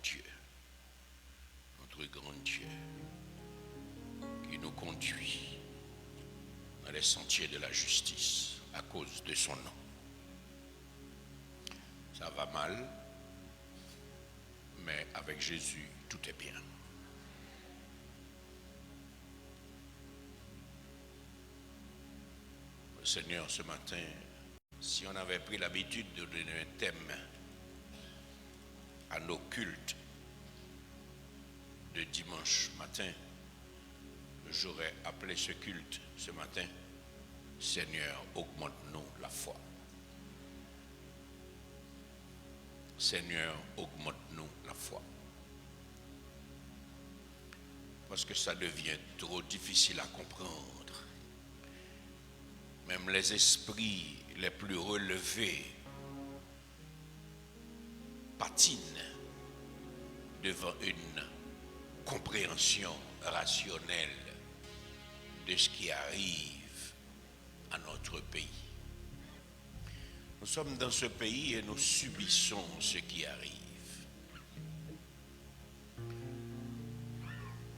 Dieu, notre grand Dieu, qui nous conduit dans les sentiers de la justice à cause de son nom. Ça va mal, mais avec Jésus, tout est bien. Seigneur, ce matin, si on avait pris l'habitude de donner un thème à nos cultes de dimanche matin, j'aurais appelé ce culte ce matin, Seigneur, augmente-nous la foi. Seigneur, augmente-nous la foi. Parce que ça devient trop difficile à comprendre. Même les esprits les plus relevés patinent devant une compréhension rationnelle de ce qui arrive à notre pays. Nous sommes dans ce pays et nous subissons ce qui arrive.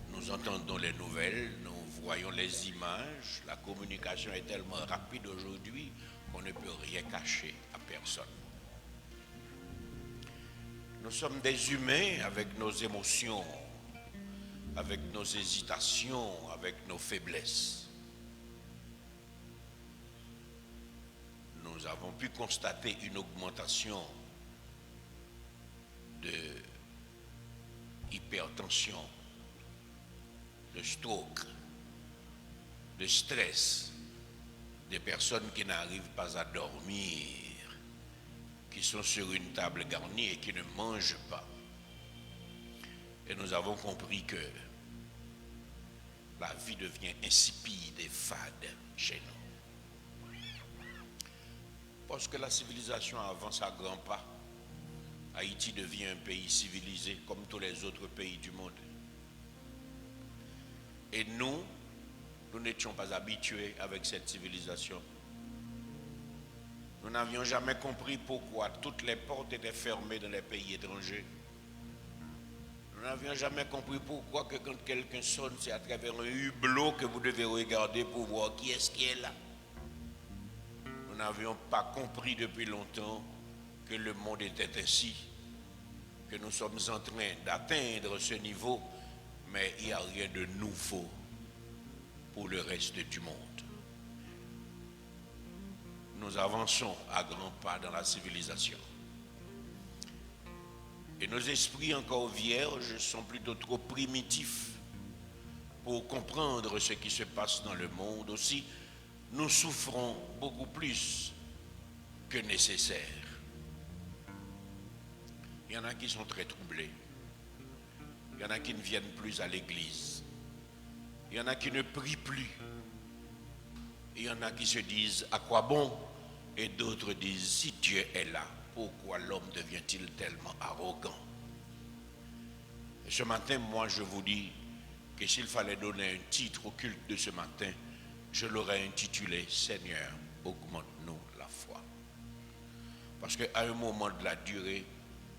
Nous entendons les nouvelles, nous voyons les images, la communication est tellement rapide aujourd'hui qu'on ne peut rien cacher à personne. Nous sommes des humains avec nos émotions, avec nos hésitations, avec nos faiblesses. Nous avons pu constater une augmentation de hypertension, de stroke, de stress, des personnes qui n'arrivent pas à dormir, qui sont sur une table garnie et qui ne mangent pas. Et nous avons compris que la vie devient insipide et fade chez nous. Parce que la civilisation avance à grands pas. Haïti devient un pays civilisé comme tous les autres pays du monde. Et nous n'étions pas habitués avec cette civilisation. Nous n'avions jamais compris pourquoi toutes les portes étaient fermées dans les pays étrangers. Nous n'avions jamais compris pourquoi que quand quelqu'un sonne, c'est à travers un hublot que vous devez regarder pour voir qui est-ce qui est là. Nous n'avions pas compris depuis longtemps que le monde était ainsi, que nous sommes en train d'atteindre ce niveau, mais il n'y a rien de nouveau pour le reste du monde. Nous avançons à grands pas dans la civilisation. Et nos esprits encore vierges sont plutôt trop primitifs pour comprendre ce qui se passe dans le monde. Aussi, nous souffrons beaucoup plus que nécessaire. Il y en a qui sont très troublés. Il y en a qui ne viennent plus à l'église. Il y en a qui ne prient plus. Il y en a qui se disent à quoi bon? Et d'autres disent si Dieu est là, pourquoi l'homme devient-il tellement arrogant? Et ce matin, moi je vous dis que s'il fallait donner un titre au culte de ce matin, je l'aurais intitulé Seigneur, augmente-nous la foi. Parce qu'à un moment de la durée,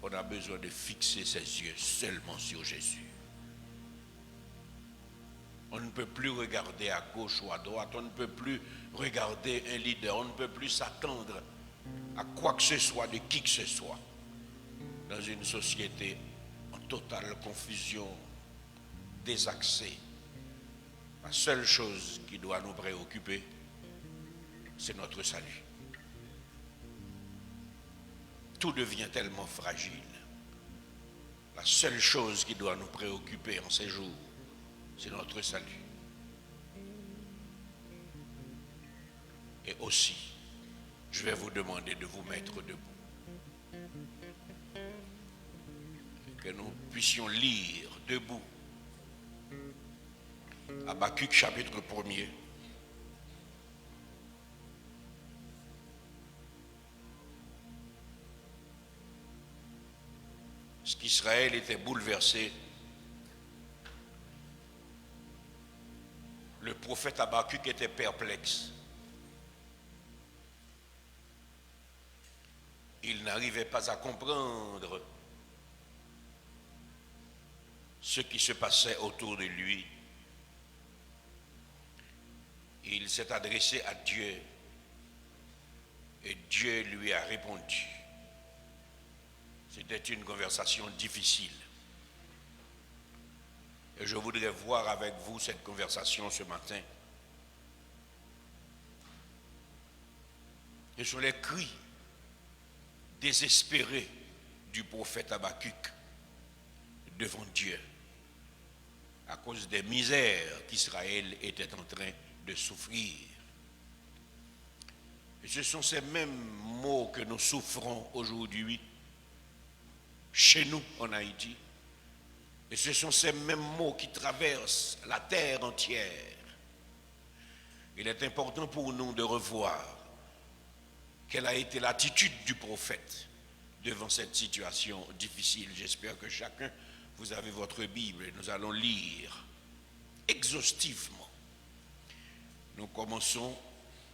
on a besoin de fixer ses yeux seulement sur Jésus. On ne peut plus regarder à gauche ou à droite, on ne peut plus regarder un leader, on ne peut plus s'attendre à quoi que ce soit de qui que ce soit. Dans une société en totale confusion, désaxée, la seule chose qui doit nous préoccuper, c'est notre salut. Tout devient tellement fragile. La seule chose qui doit nous préoccuper en ces jours, c'est notre salut. Et aussi, je vais vous demander de vous mettre debout. Que nous puissions lire debout Habakkuk chapitre 1er. Parce qu'Israël était bouleversé. Le prophète Habakkuk était perplexe. Il n'arrivait pas à comprendre ce qui se passait autour de lui. Il s'est adressé à Dieu et Dieu lui a répondu. C'était une conversation difficile. Et je voudrais voir avec vous cette conversation ce matin. Ce sont les cris désespérés du prophète Habakkuk devant Dieu à cause des misères qu'Israël était en train de souffrir. Et ce sont ces mêmes mots que nous souffrons aujourd'hui chez nous en Haïti. Et ce sont ces mêmes mots qui traversent la terre entière. Il est important pour nous de revoir quelle a été l'attitude du prophète devant cette situation difficile. J'espère que chacun, vous avez votre Bible et nous allons lire exhaustivement. Nous commençons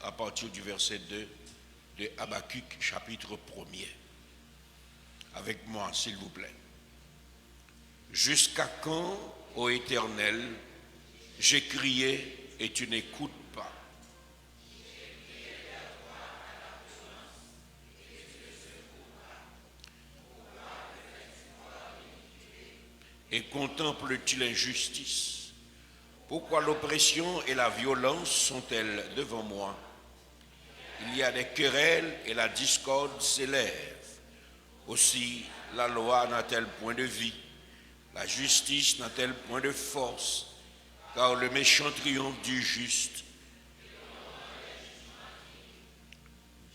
à partir du verset 2 de Habakkuk, chapitre 1er. Avec moi, s'il vous plaît. Jusqu'à quand, ô Éternel, j'ai crié et tu n'écoutes pas? Et contemples-tu l'injustice? Pourquoi l'oppression et la violence sont-elles devant moi? Il y a des querelles et la discorde s'élève. Aussi, la loi n'a-t-elle point de vie? La justice n'a-t-elle point de force? Car le méchant triomphe du juste.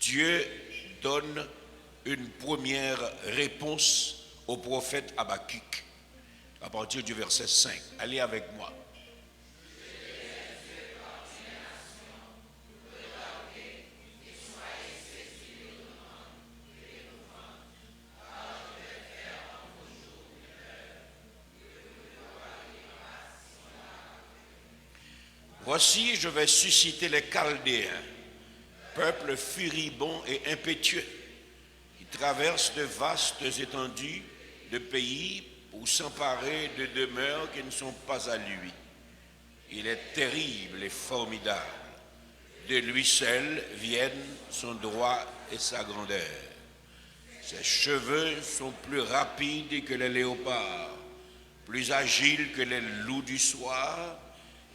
Dieu donne une première réponse au prophète Habakkuk à partir du verset 5. Allez avec moi. Voici, je vais susciter les Chaldéens, peuple furibond et impétueux, qui traverse de vastes étendues de pays pour s'emparer de demeures qui ne sont pas à lui. Il est terrible et formidable. De lui seul viennent son droit et sa grandeur. Ses cheveux sont plus rapides que les léopards, plus agiles que les loups du soir,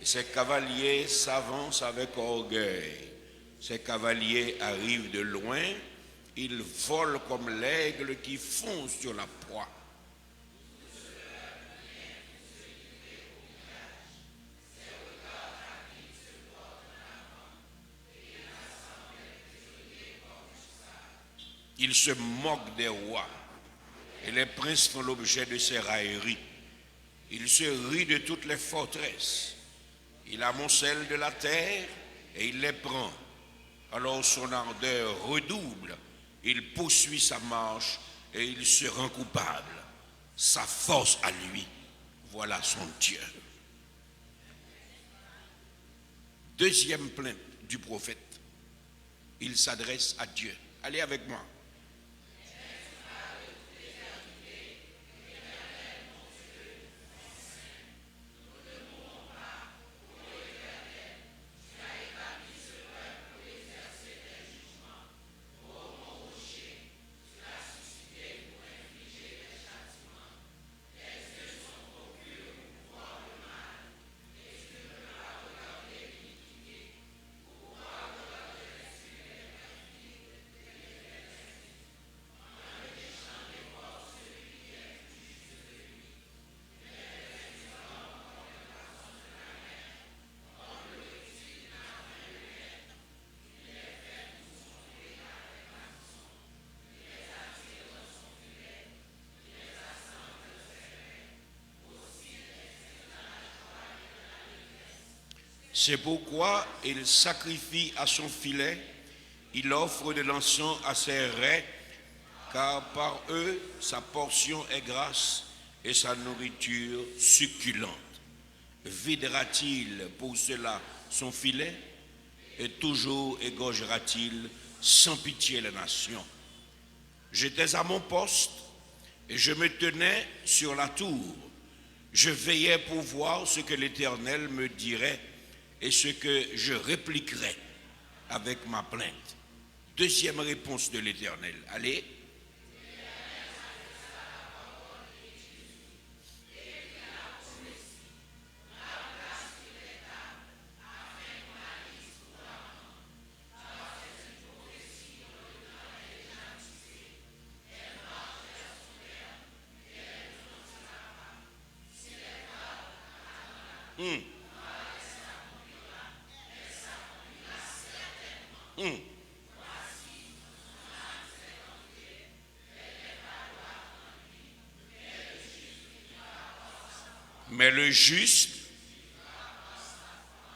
et ses cavaliers s'avancent avec orgueil. Ces cavaliers arrivent de loin, ils volent comme l'aigle qui fonce sur la proie. Ils se moquent des rois, et les princes font l'objet de ses railleries. Il se rit de toutes les forteresses. Il amoncelle de la terre et il les prend. Alors son ardeur redouble, il poursuit sa marche et il se rend coupable. Sa force à lui, voilà son Dieu. Deuxième plainte du prophète. Il s'adresse à Dieu. Allez avec moi. C'est pourquoi il sacrifie à son filet, il offre de l'encens à ses raies, car par eux sa portion est grasse et sa nourriture succulente. Videra-t-il pour cela son filet et toujours égorgera-t-il sans pitié les nations? J'étais à mon poste et je me tenais sur la tour. Je veillais pour voir ce que l'Éternel me dirait et ce que je répliquerais avec ma plainte. Deuxième réponse de l'Éternel. Allez.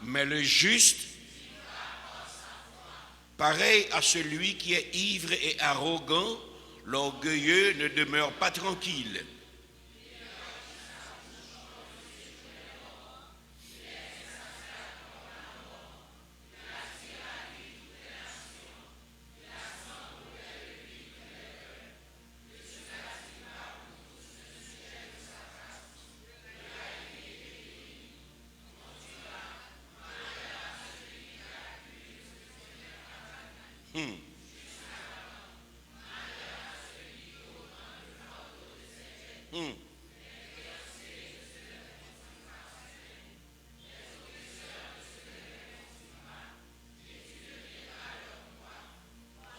Mais le juste, pareil à celui qui est ivre et arrogant, l'orgueilleux ne demeure pas tranquille.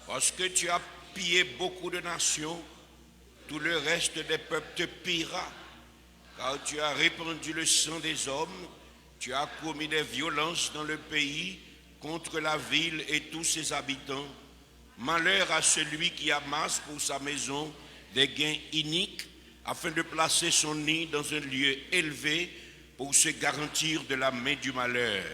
Parce que tu as pillé beaucoup de nations, tout le reste des peuples te pillera, car tu as répandu le sang des hommes, tu as commis des violences dans le pays contre la ville et tous ses habitants. Malheur à celui qui amasse pour sa maison des gains iniques, afin de placer son nid dans un lieu élevé pour se garantir de la main du malheur.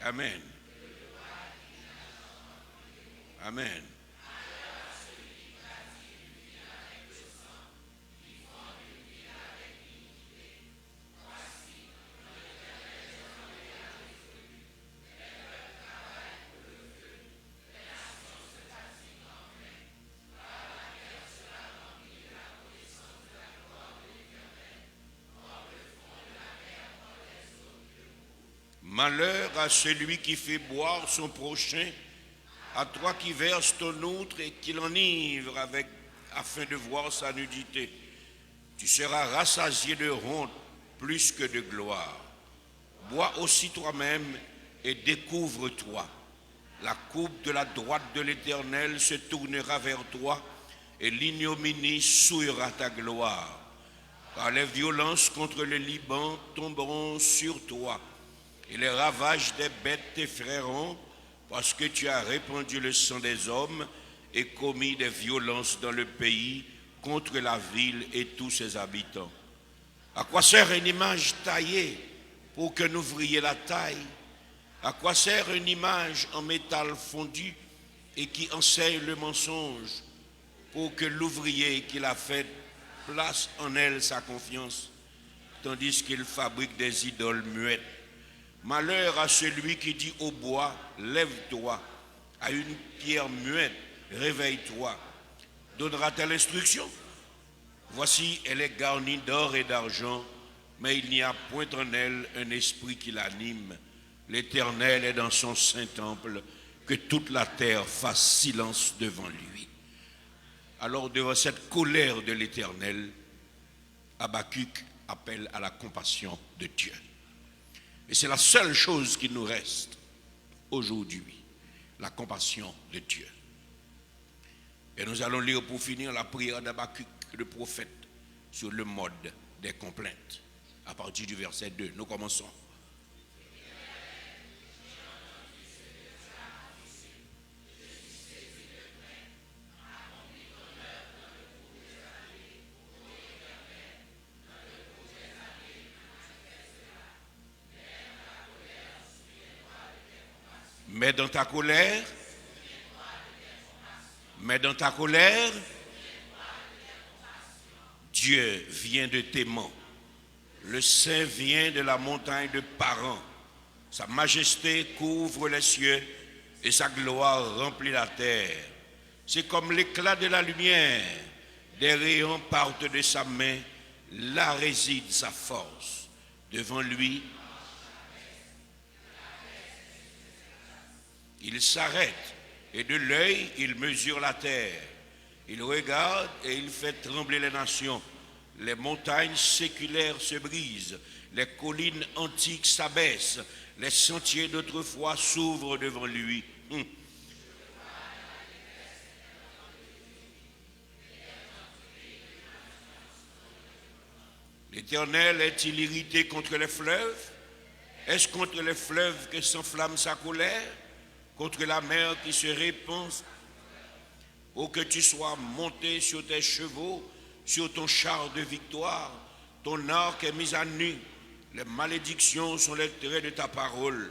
Amen. Amen. Malheur à celui qui fait boire son prochain, à toi qui verses ton outre et qui l'enivre afin de voir sa nudité. Tu seras rassasié de honte plus que de gloire. Bois aussi toi-même et découvre-toi. La coupe de la droite de l'Éternel se tournera vers toi et l'ignominie souillera ta gloire. Car les violences contre le Liban tomberont sur toi et les ravages des bêtes t'effrayeront, parce que tu as répandu le sang des hommes et commis des violences dans le pays contre la ville et tous ses habitants. À quoi sert une image taillée pour qu'un ouvrier la taille? À quoi sert une image en métal fondu et qui enseigne le mensonge pour que l'ouvrier qui l'a faite place en elle sa confiance, tandis qu'il fabrique des idoles muettes? Malheur à celui qui dit au bois, lève-toi, à une pierre muette, réveille-toi. Donnera-t-elle instruction? Voici, elle est garnie d'or et d'argent, mais il n'y a point en elle un esprit qui l'anime. L'Éternel est dans son saint temple, que toute la terre fasse silence devant lui. Alors, devant cette colère de l'Éternel, Habakkuk appelle à la compassion de Dieu. Et c'est la seule chose qui nous reste aujourd'hui, la compassion de Dieu. Et nous allons lire pour finir la prière d'Habakkuk, le prophète, sur le mode des complaintes. À partir du verset 2, nous commençons. Mais dans ta colère, Dieu vient de Théman, le Saint vient de la montagne de Paran. Sa majesté couvre les cieux et sa gloire remplit la terre. C'est comme l'éclat de la lumière. Des rayons partent de sa main. Là réside sa force. Devant lui, il s'arrête et de l'œil, il mesure la terre. Il regarde et il fait trembler les nations. Les montagnes séculaires se brisent. Les collines antiques s'abaissent. Les sentiers d'autrefois s'ouvrent devant lui. L'Éternel est-il irrité contre les fleuves? Est-ce contre les fleuves que s'enflamme sa colère? Contre la mer qui se répand? Oh, que tu sois monté sur tes chevaux, sur ton char de victoire, ton arc est mis à nu. Les malédictions sont les traits de ta parole.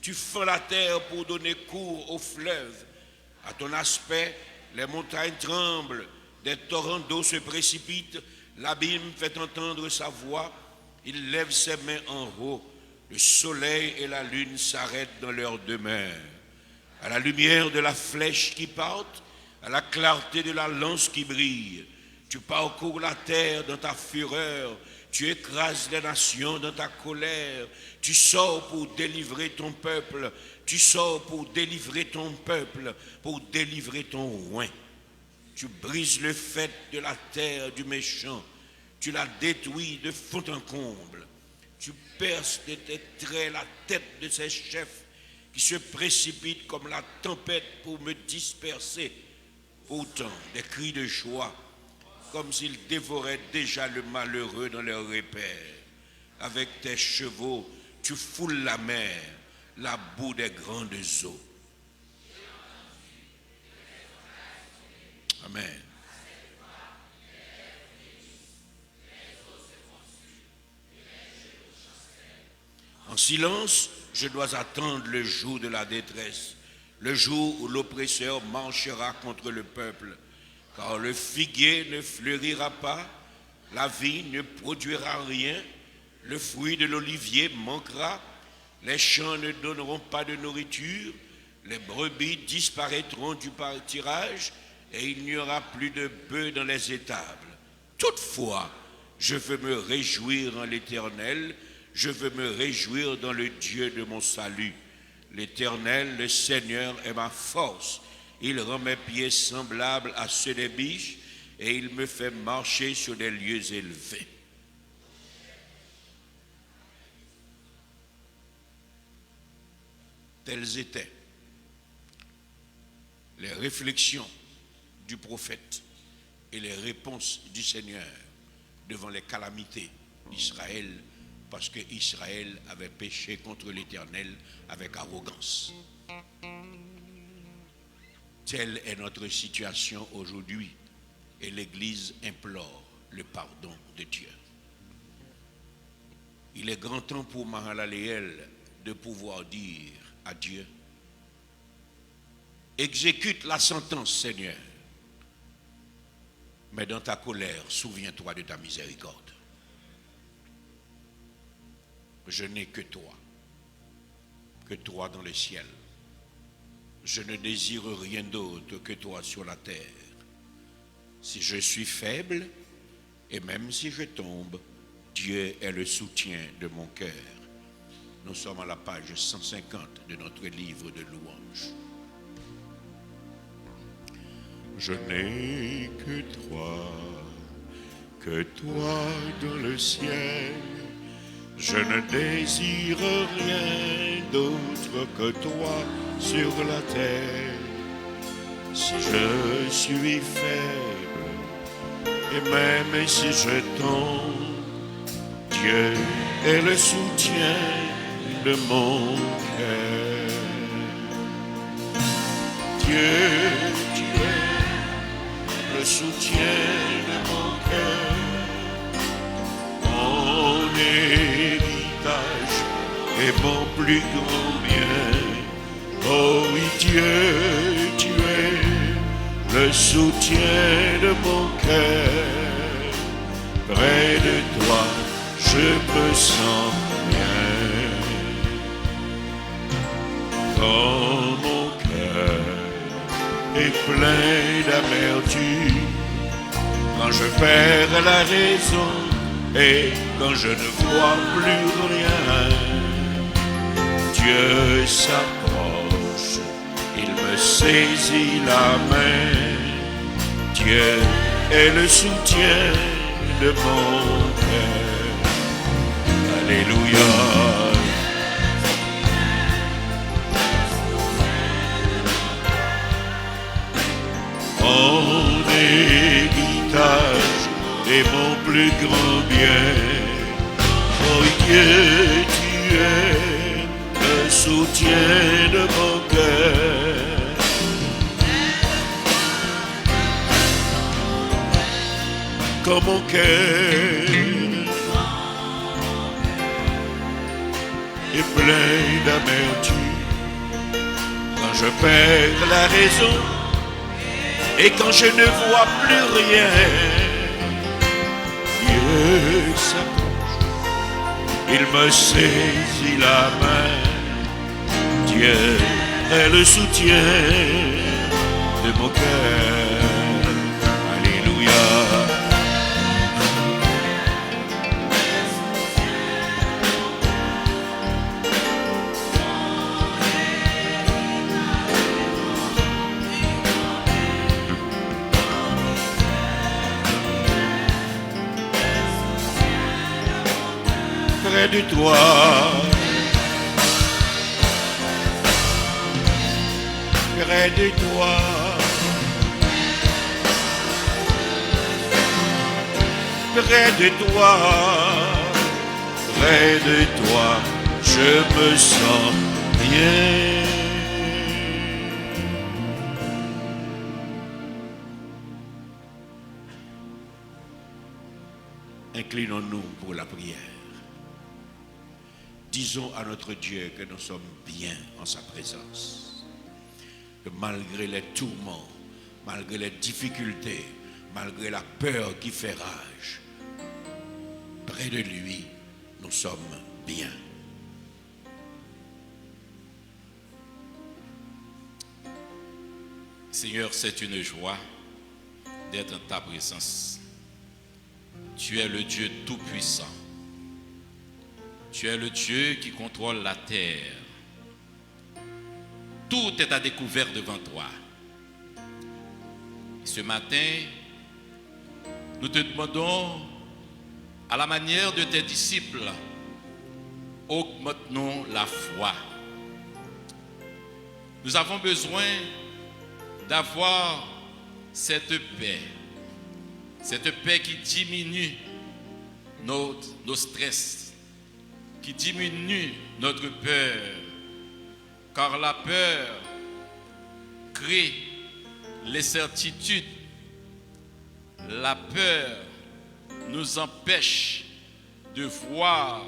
Tu fends la terre pour donner cours aux fleuves. À ton aspect, les montagnes tremblent, des torrents d'eau se précipitent, l'abîme fait entendre sa voix, il lève ses mains en haut, le soleil et la lune s'arrêtent dans leur demeure. À la lumière de la flèche qui porte, à la clarté de la lance qui brille, tu parcours la terre dans ta fureur, tu écrases les nations dans ta colère, tu sors pour délivrer ton peuple, tu sors pour délivrer ton peuple, pour délivrer ton roi. Tu brises le faîte de la terre du méchant, tu la détruis de fond en comble, tu perces de tes traits la tête de ses chefs qui se précipitent comme la tempête pour me disperser. Pourtant, des cris de joie, comme s'ils dévoraient déjà le malheureux dans leurs repères. Avec tes chevaux, tu foules la mer, la boue des grandes eaux. Amen. En silence, je dois attendre le jour de la détresse, le jour où l'oppresseur marchera contre le peuple. Car le figuier ne fleurira pas, la vigne ne produira rien, le fruit de l'olivier manquera, les champs ne donneront pas de nourriture, les brebis disparaîtront du pâturage et il n'y aura plus de bœufs dans les étables. Toutefois, je veux me réjouir en l'Éternel, je veux me réjouir dans le Dieu de mon salut. L'Éternel, le Seigneur, est ma force. Il rend mes pieds semblables à ceux des biches et il me fait marcher sur des lieux élevés. Telles étaient les réflexions du prophète et les réponses du Seigneur devant les calamités d'Israël, parce que Israël avait péché contre l'Éternel avec arrogance. Telle est notre situation aujourd'hui et l'Église implore le pardon de Dieu. Il est grand temps pour Mahalaleel de pouvoir dire à Dieu: exécute la sentence, Seigneur, mais dans ta colère, souviens-toi de ta miséricorde. Je n'ai que toi dans le ciel. Je ne désire rien d'autre que toi sur la terre. Si je suis faible, et même si je tombe, Dieu est le soutien de mon cœur. Nous sommes à la page 150 de notre livre de louanges. Je n'ai que toi dans le ciel. Je ne désire rien d'autre que toi sur la terre. Si je suis faible, et même si je tombe, Dieu est le soutien de mon cœur. Dieu, tu es le soutien de mon cœur. Mon héritage est mon plus grand bien. Oh oui, Dieu, tu es le soutien de mon cœur. Près de toi, je me sens bien. Quand mon cœur est plein d'amertume, quand je perds la raison et quand je ne vois plus rien, Dieu s'approche, il me saisit la main. Dieu est le soutien de mon cœur. Alléluia. Mon héritage est mon plus grand bien. Oh Dieu, tu es le soutien de mon cœur. Quand mon cœur est plein d'amertume, quand je perds la raison et quand je ne vois plus rien, Dieu s'approche, il me saisit la main. Dieu est le soutien de mon cœur. Alléluia. Près de toi, près de toi, près de toi, près de toi, je me sens bien. Inclinons-nous pour la prière. Disons à notre Dieu que nous sommes bien en sa présence. Que malgré les tourments, malgré les difficultés, malgré la peur qui fait rage, près de lui, nous sommes bien. Seigneur, c'est une joie d'être en ta présence. Tu es le Dieu tout-puissant. Tu es le Dieu qui contrôle la terre. Tout est à découvert devant toi. Et ce matin, nous te demandons, à la manière de tes disciples, augmente-nous la foi. Nous avons besoin d'avoir cette paix qui diminue nos stress, qui diminue notre peur, car la peur crée l'incertitude. La peur nous empêche de voir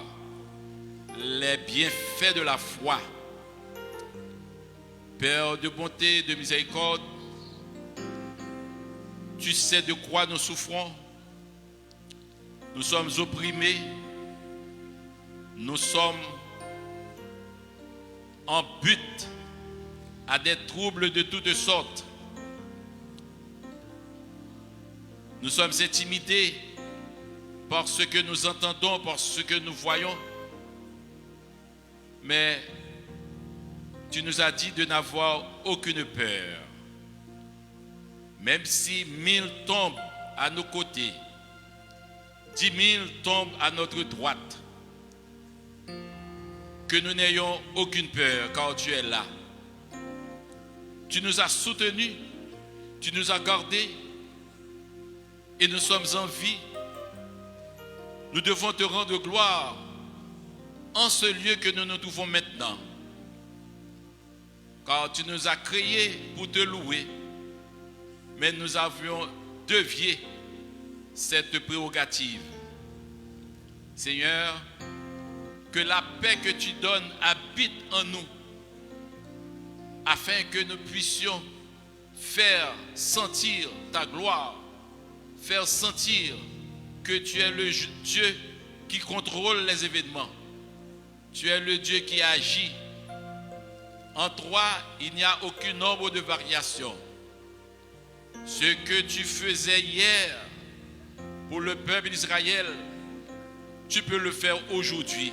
les bienfaits de la foi. Père de bonté, de miséricorde, tu sais de quoi nous souffrons. Nous sommes opprimés. Nous sommes en but à des troubles de toutes sortes. Nous sommes intimidés par ce que nous entendons, par ce que nous voyons. Mais tu nous as dit de n'avoir aucune peur. Même si 1000 tombent à nos côtés, 10 000 tombent à notre droite, que nous n'ayons aucune peur, car tu es là. Tu nous as soutenus, tu nous as gardés, et nous sommes en vie. Nous devons te rendre gloire en ce lieu que nous nous trouvons maintenant, car tu nous as créés pour te louer, mais nous avions dévié cette prérogative. Seigneur, que la paix que tu donnes habite en nous, afin que nous puissions faire sentir ta gloire, faire sentir que tu es le Dieu qui contrôle les événements. Tu es le Dieu qui agit En toi, il n'y a aucun nombre de variations. Ce que tu faisais hier pour le peuple d'Israël, tu peux le faire aujourd'hui.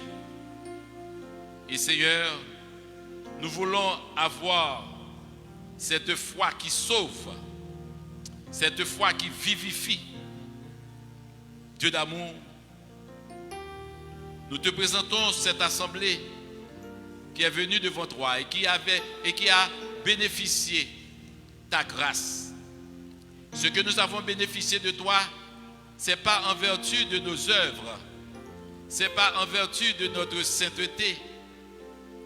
Et Seigneur, nous voulons avoir cette foi qui sauve, cette foi qui vivifie. Dieu d'amour, nous te présentons cette assemblée qui est venue devant toi et qui a bénéficié de ta grâce. Ce que nous avons bénéficié de toi, ce n'est pas en vertu de nos œuvres, ce n'est pas en vertu de notre sainteté,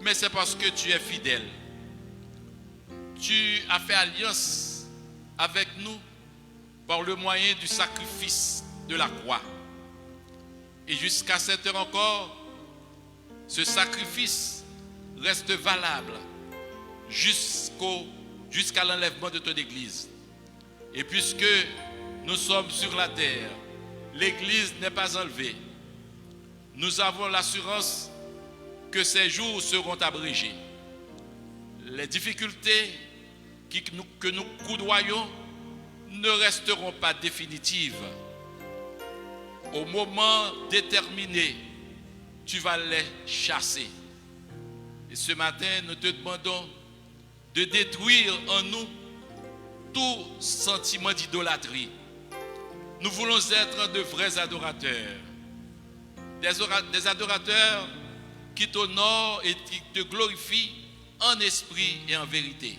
mais c'est parce que tu es fidèle. Tu as fait alliance avec nous par le moyen du sacrifice de la croix. Et jusqu'à cette heure encore, ce sacrifice reste valable jusqu'à l'enlèvement de ton Église. Et puisque nous sommes sur la terre, l'Église n'est pas enlevée. Nous avons l'assurance que ces jours seront abrégés. Les difficultés que nous coudoyons ne resteront pas définitives. Au moment déterminé, tu vas les chasser. Et ce matin, nous te demandons de détruire en nous tout sentiment d'idolâtrie. Nous voulons être de vrais adorateurs. Des adorateurs qui t'honorent et qui te glorifient en esprit et en vérité.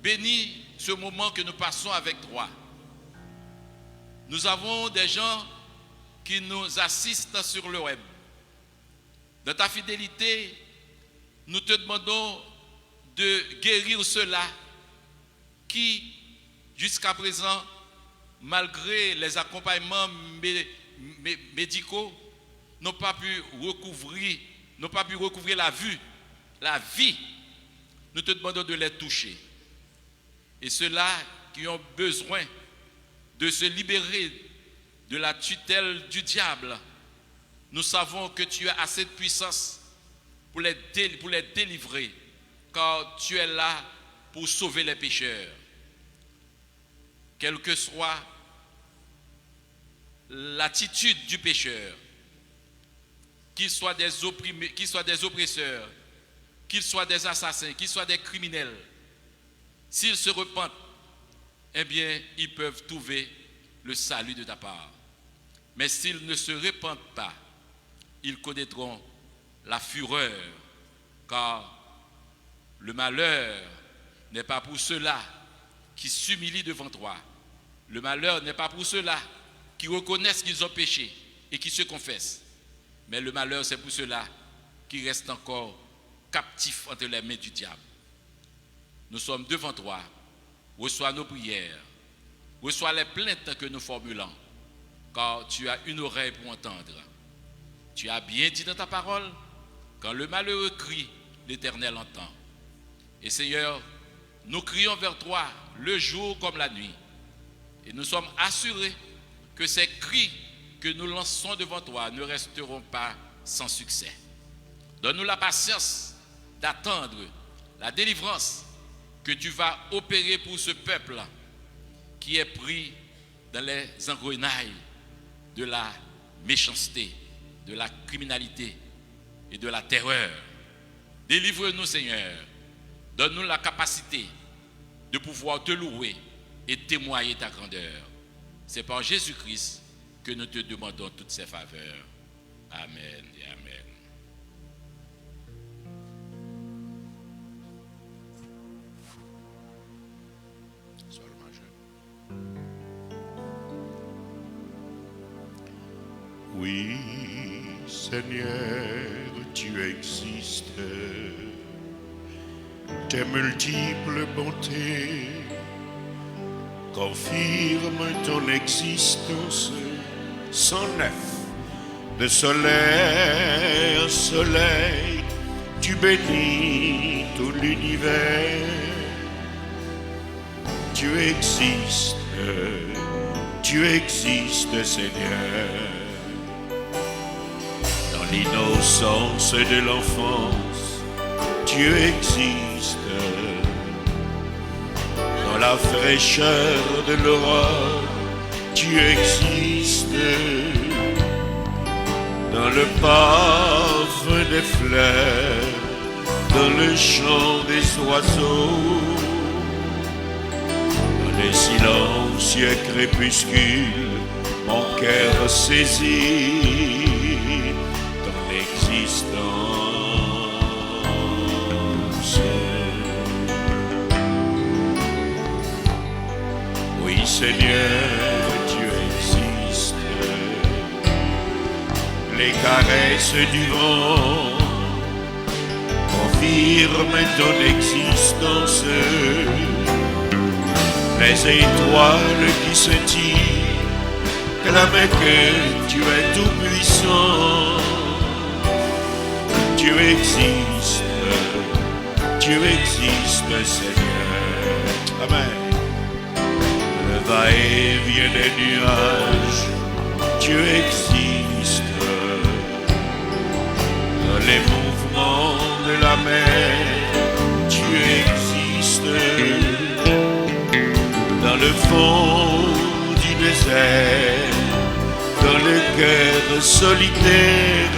Bénis ce moment que nous passons avec toi. Nous avons des gens qui nous assistent sur le web. Dans ta fidélité, nous te demandons de guérir ceux-là qui, jusqu'à présent, malgré les accompagnements médicaux, n'ont pas pu recouvrir la vie. Nous te demandons de les toucher. Et ceux-là qui ont besoin de se libérer de la tutelle du diable, nous savons que tu as assez de puissance pour les délivrer, car tu es là pour sauver les pécheurs. Quelle que soit l'attitude du pécheur, qu'il soit des opprimés, qu'il soit des oppresseurs, qu'il soit des assassins, qu'il soit des criminels, s'ils se repentent, eh bien, ils peuvent trouver le salut de ta part. Mais s'ils ne se repentent pas, ils connaîtront la fureur, car le malheur n'est pas pour ceux-là qui s'humilient devant toi. Le malheur n'est pas pour ceux-là qui reconnaissent qu'ils ont péché et qui se confessent. Mais le malheur, c'est pour ceux-là qui restent encore captifs entre les mains du diable. Nous sommes devant toi. Reçois nos prières. Reçois les plaintes que nous formulons, car tu as une oreille pour entendre. Tu as bien dit dans ta parole, quand le malheureux crie, l'Éternel entend. Et Seigneur, nous crions vers toi le jour comme la nuit. Et nous sommes assurés que ces cris que nous lançons devant toi ne resteront pas sans succès. Donne-nous la patience d'attendre la délivrance que tu vas opérer pour ce peuple qui est pris dans les engrenailles de la méchanceté, de la criminalité et de la terreur. Délivre-nous, Seigneur. Donne-nous la capacité de pouvoir te louer et témoigner ta grandeur. C'est par Jésus-Christ que nous te demandons toutes ces faveurs. Amen et amen. Oui, Seigneur, tu existes. Tes multiples bontés confirment ton existence. 109. De soleil en soleil, tu bénis tout l'univers. Tu existes, Seigneur. Dans l'innocence de l'enfance, tu existes. Dans la fraîcheur de l'aurore, tu existes. Dans le parfum des fleurs, dans le chant des oiseaux, dans les silencieux crépuscules, mon cœur saisit ton existence. Oui, Seigneur, tu existes. Les caresses du vent confirment ton existence. Les étoiles qui scintillent clament que tu es tout puissant. Tu existes, Seigneur. Amen. Le va-et-vient des nuages, tu existes. Dans les mouvements de la mer, tu existes. Dans le fond du désert, dans le cœur solitaire,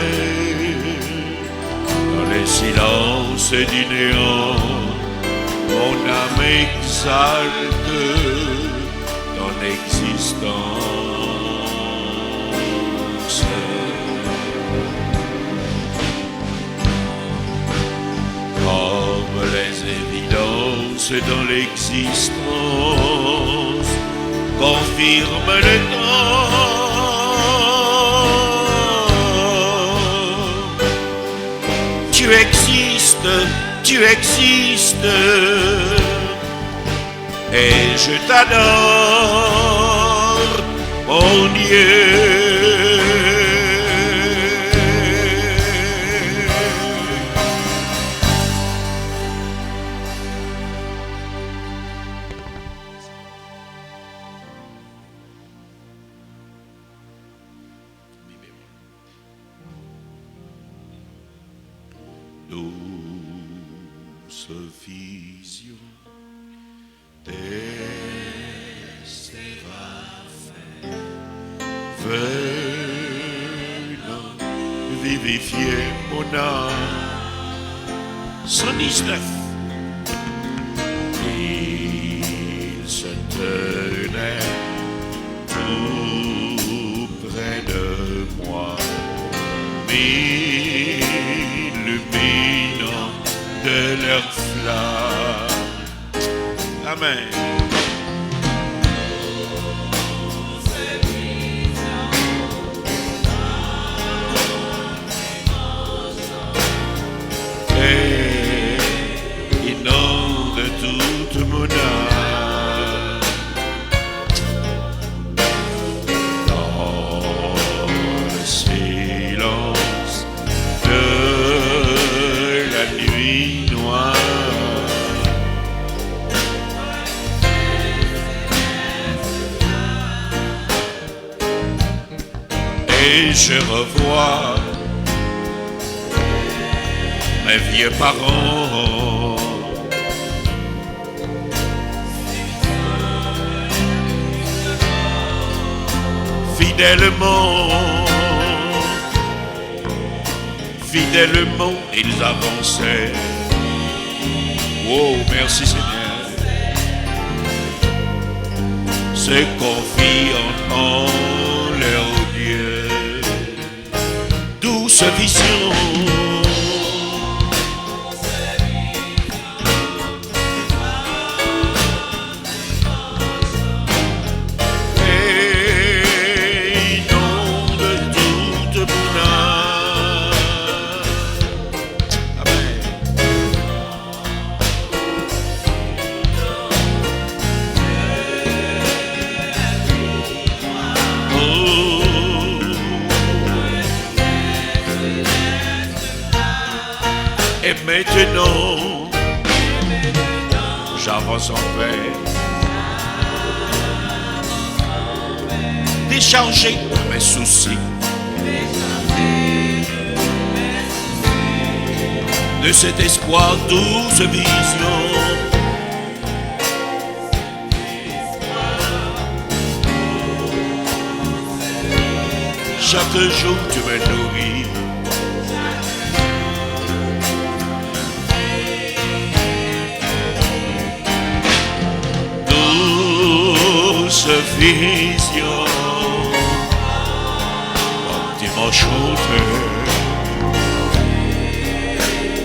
dans les silences du néant, mon âme exalte ton existence. Comme les évidences dans l'existence confirment le temps. Tu existes, et je t'adore, mon Dieu. Douce vision des séraphins venant vivifier mon âme. 119. Il se tenait tout près de moi, m'illuminant de leur flamme. Amen. Et inonde toute mon âme. Dans le silence de la nuit noire, et je revois mes vieux parents, fidèlement ils avançaient. Oh, merci Seigneur. Se confiant en leur Dieu. Douce vision. Et maintenant, j'avance en paix, déchargé de mes soucis, de cet espoir, douce vision. Chaque jour tu me nourris. Douce vision, comme tu m'enchantes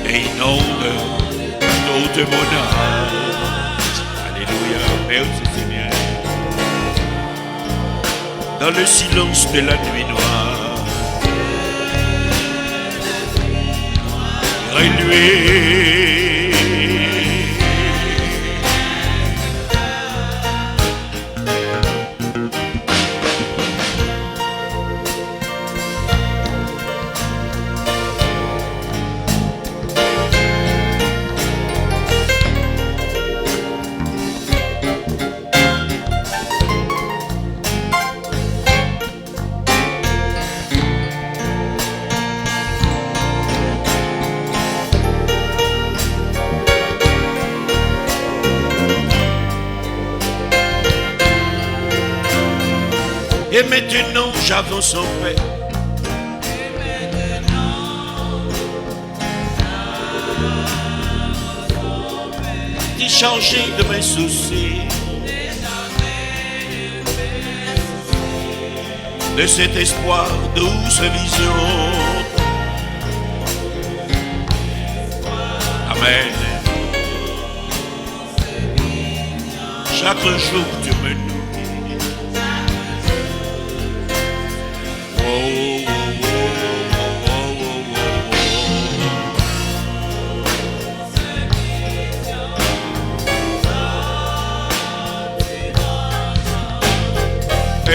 et inonde toute mon âme. Alléluia, merci Seigneur. Dans le silence de la nuit noire, reluer. Et maintenant j'avance en paix. T'es changé de mes soucis, de cet espoir, douce vision. Amen. Chaque jour tu me nourris.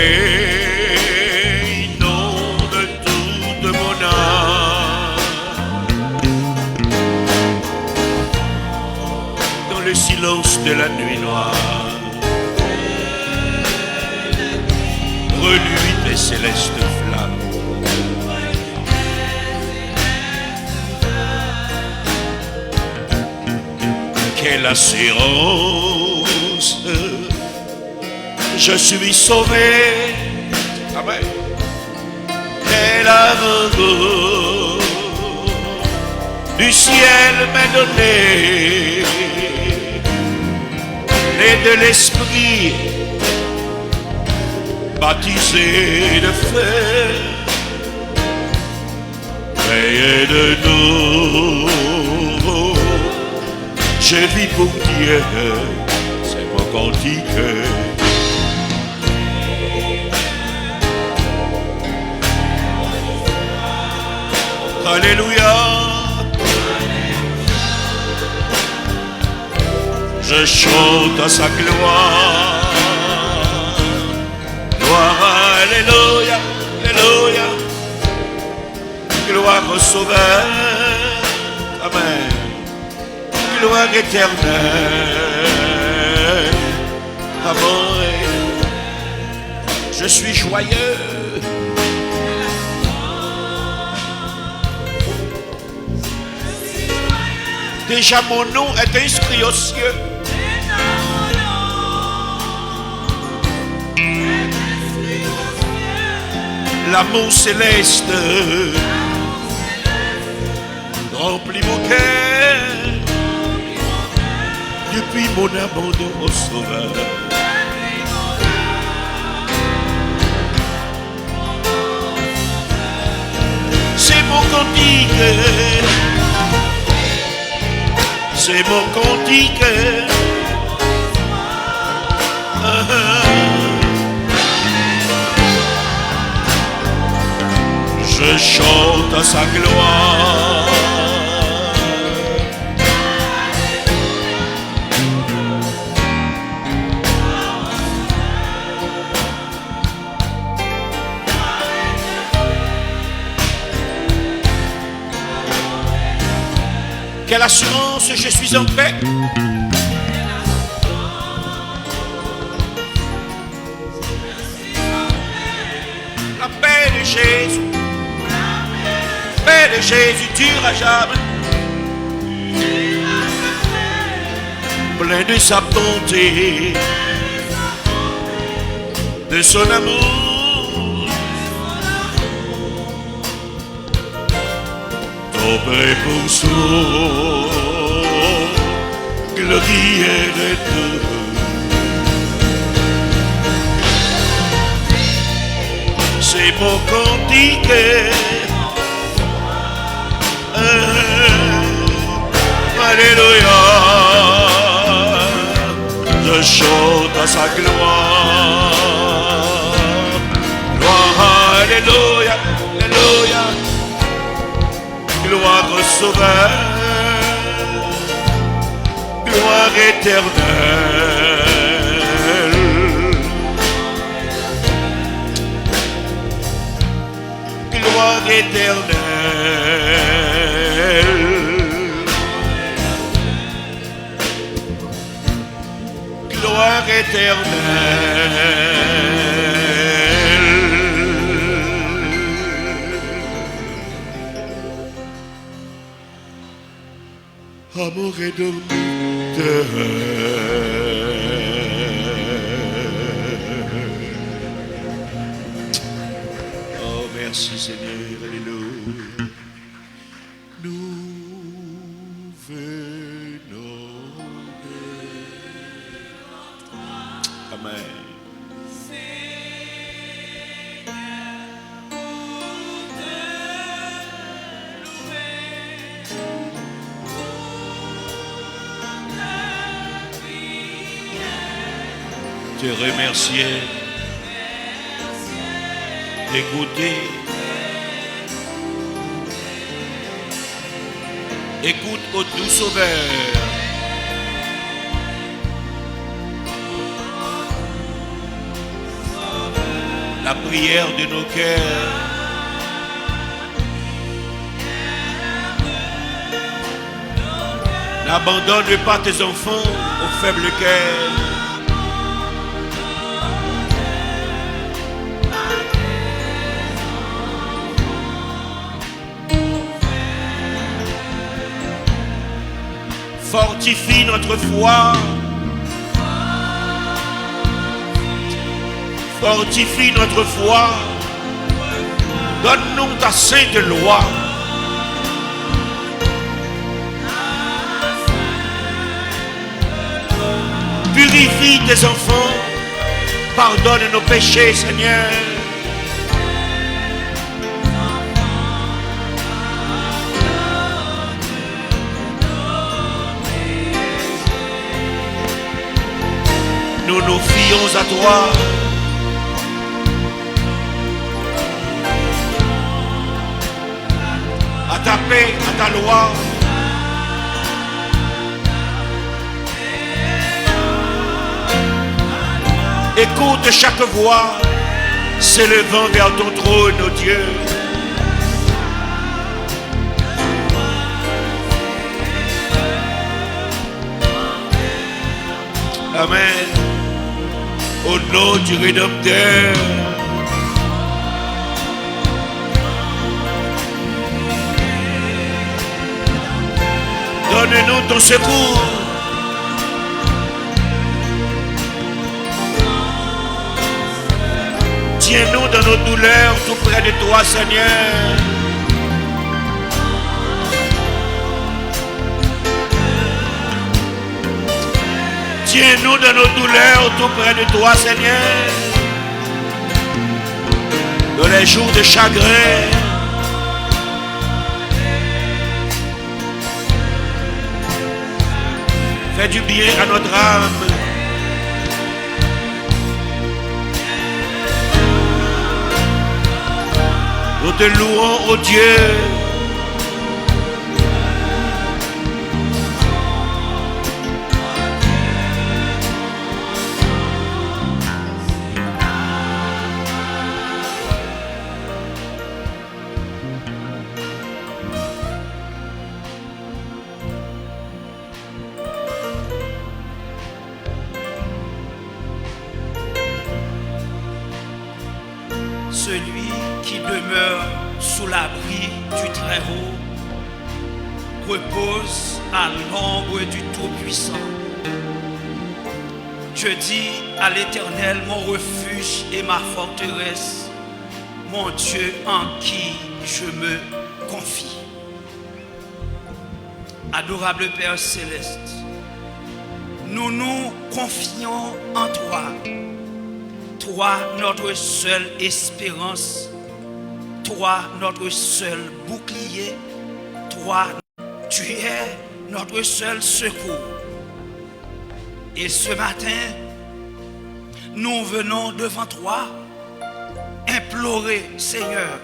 Et inonde toute mon âme. Dans le silence de la nuit noire, reluit tes célestes flammes. Quelle assurance, je suis sauvé. Amen. Quel amour du ciel m'est donné, et de l'esprit baptisé de feu, créé de nouveau. Je vis pour Dieu, c'est mon cantique. Alléluia. Je chante à sa gloire. Gloire, alléluia, alléluia. Gloire au Sauveur. Amen. Gloire éternelle. Amen. Je suis joyeux. Déjà mon nom est inscrit aux cieux. L'amour céleste remplit mon cœur depuis mon abandon au Sauveur. C'est mon cantique. C'est mon cantique. Je chante à sa gloire. Quelle assurance, je suis en paix. La paix de Jésus, paix de Jésus dure à jamais. plein de sa bonté, de son amour, ton prépousseau, glorieux de tout. C'est mon cantique, alléluia, je chante à sa gloire, gloire, alléluia, alléluia, gloire au Sauveur, gloire éternelle. Gloire éternelle, gloire éternelle. Amour rédempteur, merci Seigneur, alléluia. Nous venons de toi. Amen. Te remercier, d'écouter. Écoute au doux Sauveur. La prière de nos cœurs. N'abandonne pas tes enfants au faible cœur. Fortifie notre foi. Fortifie notre foi. Donne-nous ta sainte loi. Purifie tes enfants. Pardonne nos péchés, Seigneur. Nous nous fions à toi. À ta paix, à ta loi. Écoute chaque voix s'élevant vers ton trône, ô Dieu. Amen. Au nom du Rédempteur. Donne-nous ton secours. Tiens-nous dans nos douleurs tout près de toi, Seigneur. Tiens-nous dans nos douleurs tout près de toi, Seigneur. Dans les jours de chagrin. Fais du bien à notre âme. Nous te louons, ô Dieu. Celui qui demeure sous l'abri du Très-Haut repose à l'ombre du Tout-Puissant. Je dis à l'Éternel, mon refuge et ma forteresse, mon Dieu en qui je me confie. Adorable Père Céleste, nous nous confions en toi. Toi, notre seule espérance. Toi, notre seul bouclier. Toi, tu es notre seul secours. Et ce matin, nous venons devant toi implorer, Seigneur,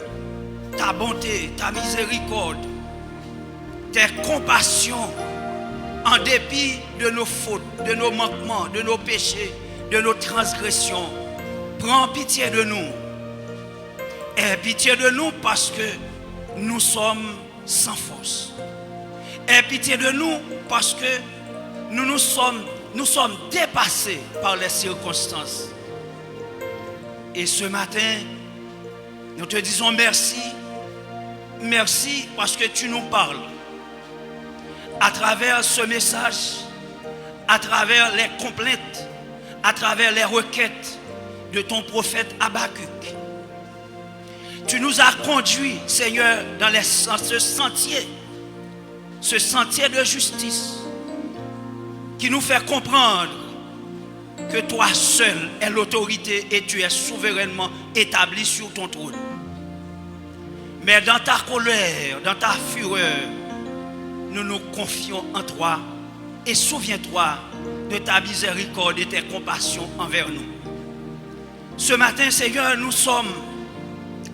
ta bonté, ta miséricorde, tes compassions, en dépit de nos fautes, de nos manquements, de nos péchés, de nos transgressions. Prends pitié de nous. Aie pitié de nous parce que nous sommes sans force. Aie pitié de nous parce que nous sommes dépassés par les circonstances. Et ce matin, nous te disons merci. Merci parce que tu nous parles. À travers ce message, à travers les complaintes, à travers les requêtes de ton prophète Habakkuk. Tu nous as conduits, Seigneur, dans ce sentier de justice qui nous fait comprendre que toi seul es l'autorité et tu es souverainement établi sur ton trône. Mais dans ta colère, dans ta fureur, nous nous confions en toi et souviens-toi de ta miséricorde et tes compassions envers nous. Ce matin, Seigneur, nous sommes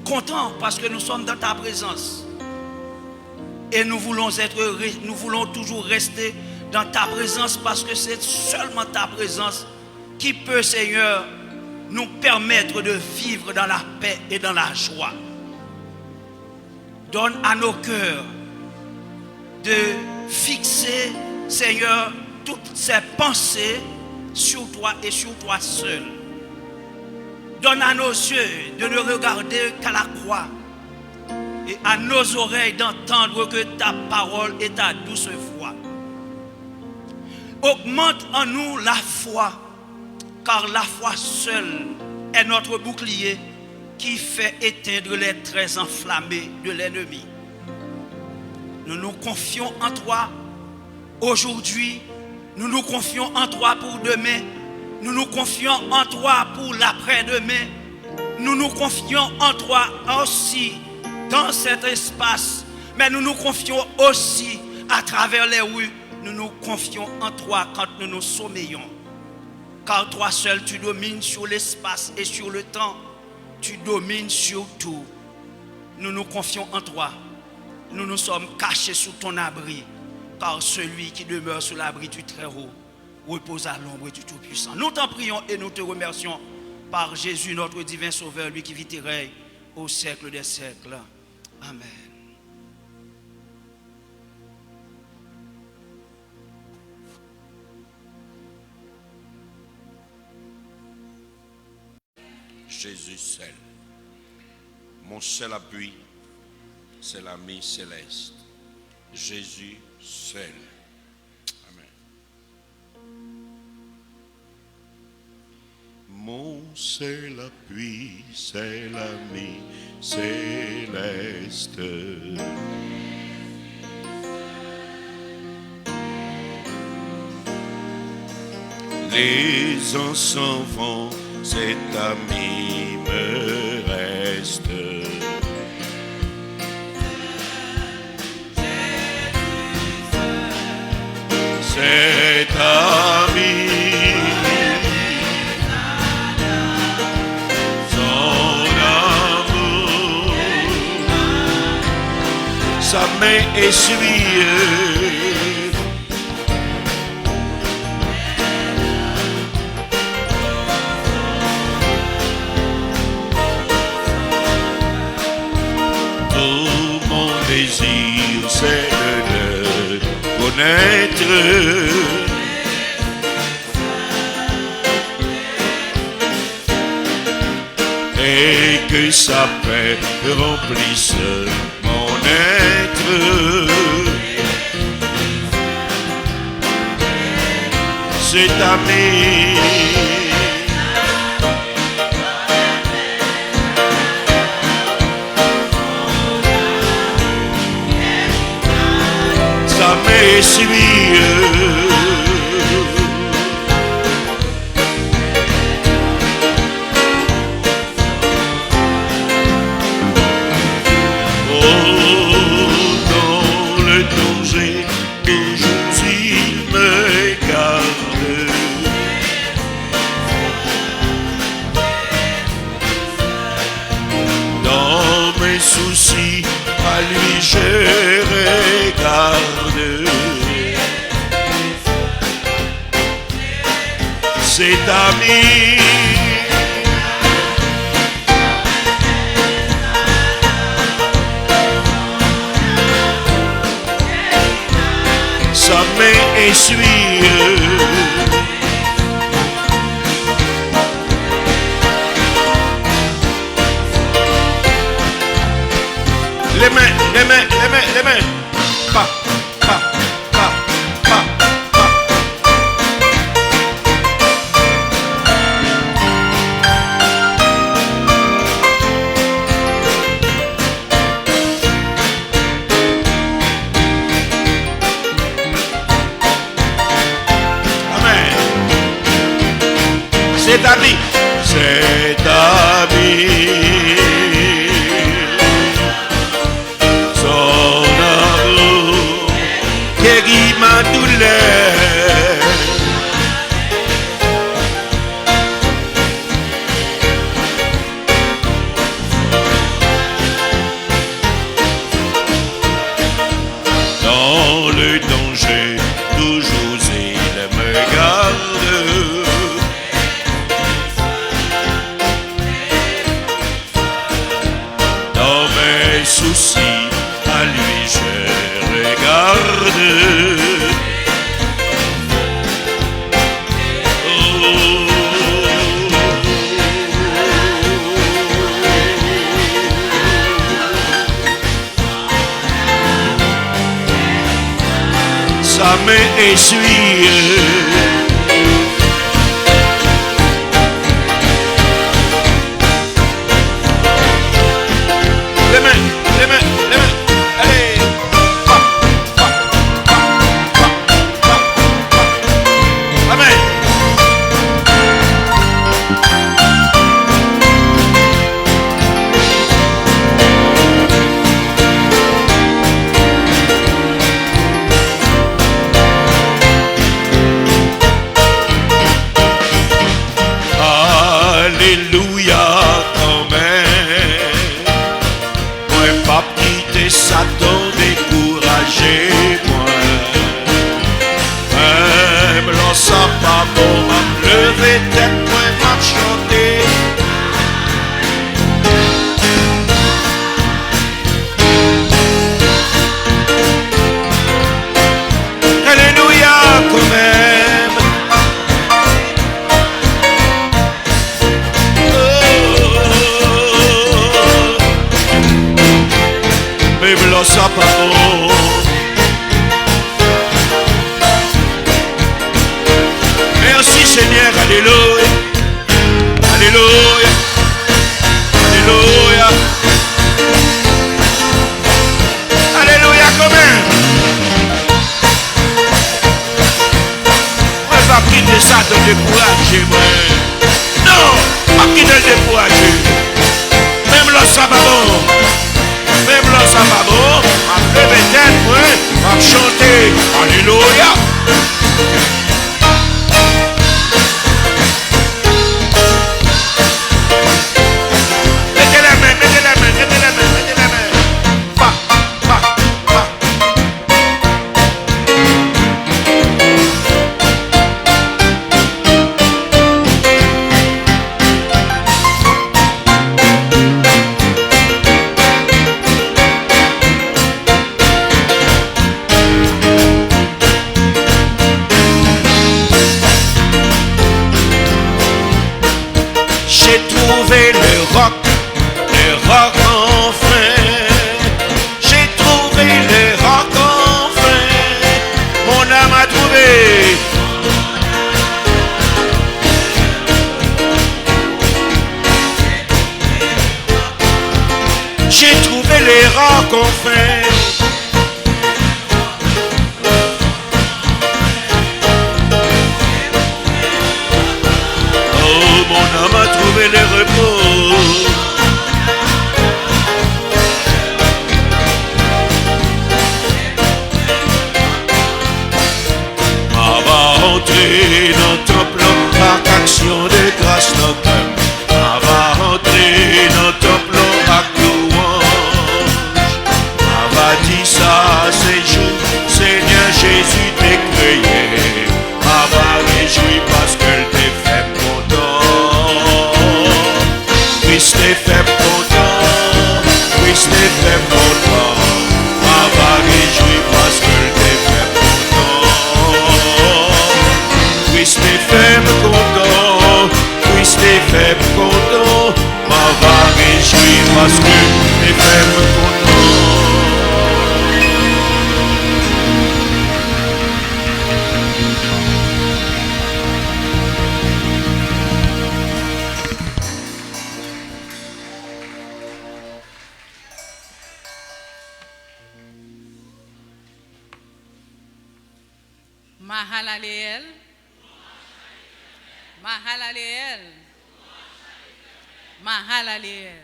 contents parce que nous sommes dans ta présence. Et nous voulons toujours rester dans ta présence parce que c'est seulement ta présence qui peut, Seigneur, nous permettre de vivre dans la paix et dans la joie. Donne à nos cœurs de fixer, Seigneur, toutes ces pensées sur toi et sur toi seul. Donne à nos yeux de ne regarder qu'à la croix et à nos oreilles d'entendre que ta parole est ta douce voix. Augmente en nous la foi, car la foi seule est notre bouclier qui fait éteindre les traits enflammés de l'ennemi. Nous nous confions en toi aujourd'hui, nous nous confions en toi pour demain, nous nous confions en toi pour l'après-demain, nous nous confions en toi aussi dans cet espace, mais nous nous confions aussi à travers les rues, nous nous confions en toi quand nous nous sommeillons. Car toi seul tu domines sur l'espace et sur le temps, tu domines sur tout. Nous nous confions en toi, nous nous sommes cachés sous ton abri, car celui qui demeure sous l'abri du Très-Haut repose à l'ombre du Tout-Puissant. Nous t'en prions et nous te remercions par Jésus notre divin Sauveur, lui qui vit et règne au siècle des siècles. Amen. Jésus seul. Mon seul appui, c'est l'ami céleste. Jésus seul. Amen. Mon seul appui, c'est l'ami céleste. Les ans s'en vont, cet ami me reste. Cet ami, son amour, sa main essuyée. Désir, c'est de le connaître et que sa paix remplisse mon être. c'est ami. Ça m'essuie. Soucis, à lui je regarde. Cet ami, ça m'essuie. Les mains, les mains, les mains, les mains. Pa, pa, pa, pa, pa. Amen. C'est ami, c'est ami. Guéris ma douleur. Dans le danger, toujours il me garde. Dans mes soucis, à lui je regarde. Ça m'essuie. Les mains, les mains, les mains. Allez. Pa, pa, pa, pa, pa, pa. Amen. Alléluia quand même. Moi pas quitter Satan, décourager moi. Même l'ensemble pas bon, m'a levé tête, moi m'a chanté. Alléluia quand même. Ça pas bon. Merci Seigneur, alléluia, alléluia, alléluia, alléluia quand même. On va quitter ça de décourager moi. Non, pas quitter le décourager. Même là ça va bon. Même là ça va bon, ma levé tête, moi, ma chanter, alléluia. Mettez la main, mettez la main, mettez la main, mettez la main. Pa, pa, pa. J'ai trouvé le roc enfin. J'ai trouvé le roc enfin. Mon âme a trouvé. rentrer dans le temple avec action de grâce dans le cœur. On va rentrer dans le temple avec louange. On va dire ça, c'est jour, Seigneur Jésus t'est créé. On va réjouir parce qu'elle t'est fait content. Christ t'est fait content. Christ t'est fait content. On va réjouir parce qu'elle t'est fait content. Christ t'est fait content. Christ t'est fait content. On va réjouir parce que t'es fait content. Mahalaleel. Mahalaleel. Mahalaleel.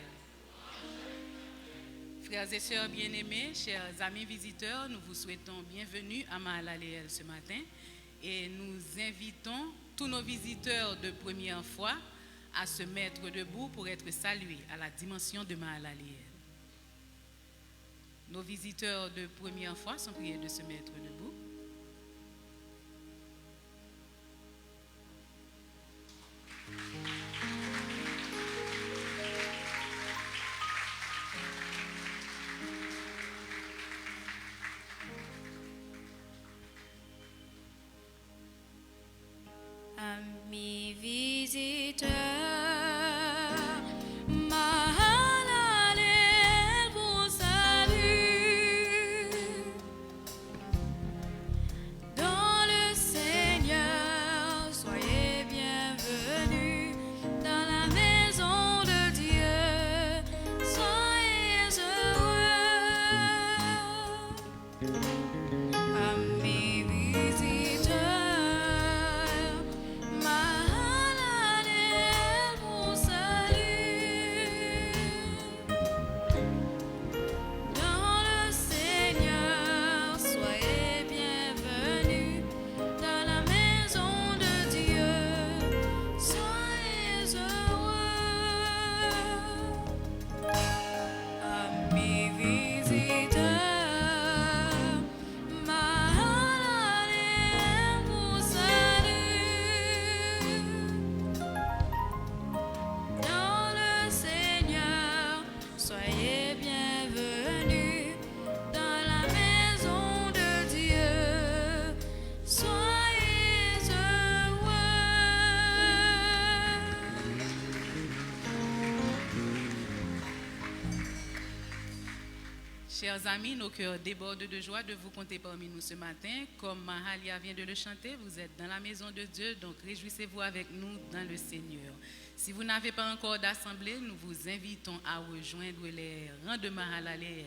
Frères et sœurs bien-aimés, chers amis visiteurs, nous vous souhaitons bienvenue à Mahalaleel ce matin et nous invitons tous nos visiteurs de première fois à se mettre debout pour être salués à la dimension de Mahalaleel. Nos visiteurs de première fois sont priés de se mettre debout. Amis visiteurs, Mahalaleel vous salue. Dans le Seigneur, soyez bienvenus dans la maison de Dieu. Soyez heureux. Amis visiteurs, Mahalaleel vous salue. Dans le Seigneur, soyez bienvenus dans la maison de Dieu. Soyez heureux. Amis visiteurs, Mahalaleel vous salue. Dans le Seigneur, soyez bienvenus dans la maison de Dieu. Soyez heureux. Chers amis, nos cœurs débordent de joie de vous compter parmi nous ce matin. Comme Mahalia vient de le chanter, vous êtes dans la maison de Dieu, donc réjouissez-vous avec nous dans le Seigneur. Si vous n'avez pas encore d'assemblée, nous vous invitons à rejoindre les rangs de Mahalaleel,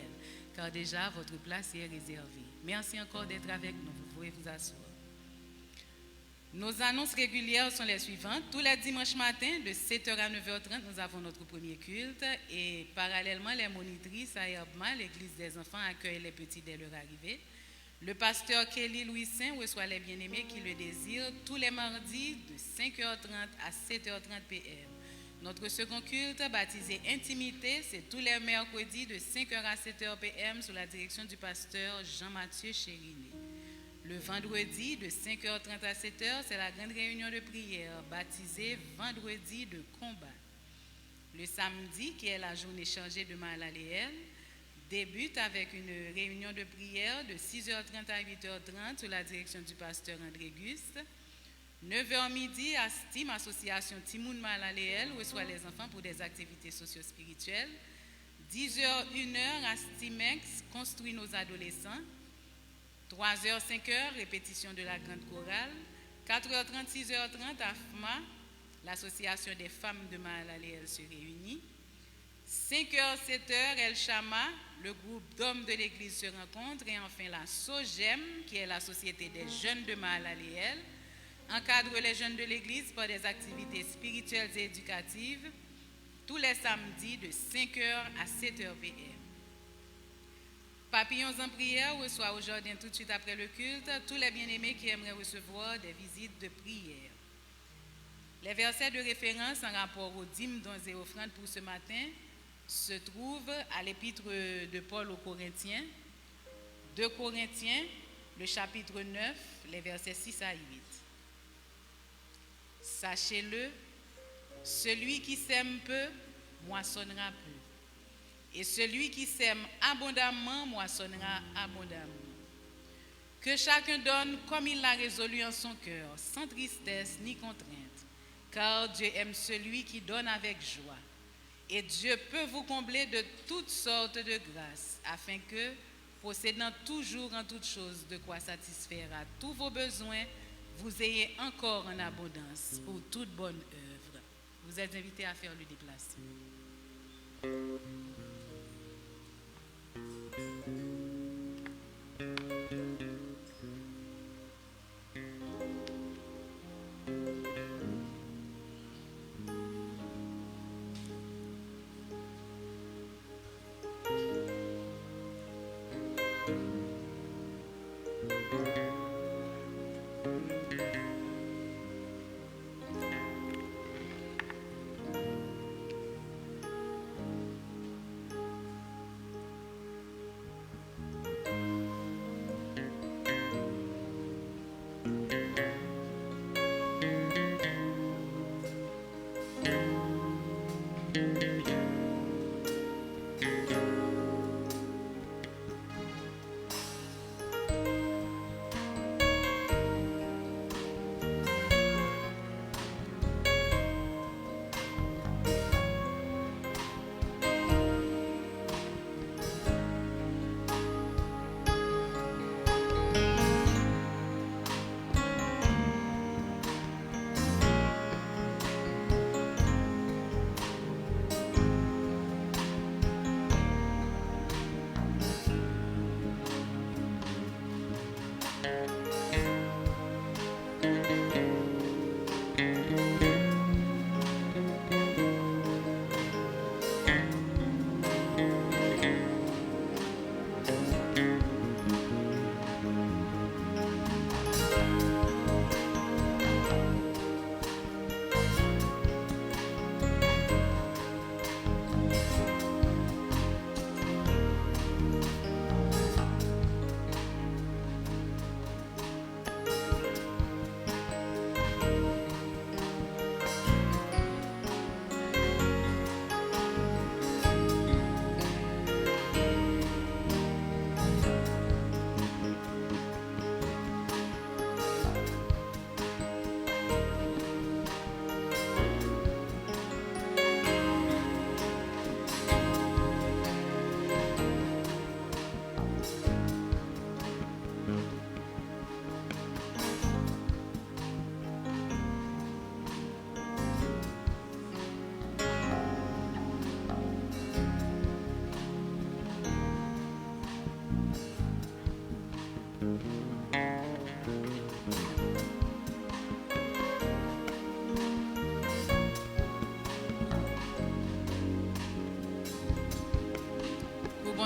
car déjà votre place est réservée. Merci encore d'être avec nous. Vous pouvez vous asseoir. Nos annonces régulières sont les suivantes. Tous les dimanches matins, de 7h à 9h30, nous avons notre premier culte. Et parallèlement, les monitrices à Herbma, l'église des enfants, accueillent les petits dès leur arrivée. Le pasteur Kelly Louis-Saint reçoit les bien-aimés qui le désirent tous les mardis de 5h30 à 7h30 p.m. Notre second culte, baptisé Intimité, c'est tous les mercredis de 5h à 7h p.m. sous la direction du pasteur Jean-Mathieu Chériné. Le vendredi de 5h30 à 7h, c'est la grande réunion de prière, baptisée Vendredi de combat. Le samedi, qui est la journée chargée de Mahalaleel, débute avec une réunion de prière de 6h30 à 8h30 sous la direction du pasteur André Guste. 9h midi, à STIM, association Timoun Mahalaleel, reçoit les enfants pour des activités socio-spirituelles. 10h, 1h, à STIMEX, construit nos adolescents. 3h, 5h, répétition de la grande chorale. 4h30, 6h30, à FMA, l'association des femmes de Mahalaleel se réunit. 5h, 7h, El Shama, le groupe d'hommes de l'église se rencontre. Et enfin la SOGEM, qui est la société des jeunes de Mahalaleel, encadre les jeunes de l'église par des activités spirituelles et éducatives tous les samedis de 5h à 7h p.m. Papillons en prière reçoit au jardin tout de suite après le culte tous les bien-aimés qui aimeraient recevoir des visites de prière. Les versets de référence en rapport aux dîmes, dons et offrandes pour ce matin se trouvent à l'épître de Paul aux Corinthiens, 2 Corinthiens, le chapitre 9, les versets 6 à 8. Sachez-le, celui qui sème peu, moissonnera peu. Et celui qui sème abondamment, moissonnera abondamment. Que chacun donne comme il l'a résolu en son cœur, sans tristesse ni contrainte, car Dieu aime celui qui donne avec joie. Et Dieu peut vous combler de toutes sortes de grâces, afin que, possédant toujours en toutes choses de quoi satisfaire à tous vos besoins, vous ayez encore en abondance pour toute bonne œuvre. Vous êtes invités à faire le déplacement.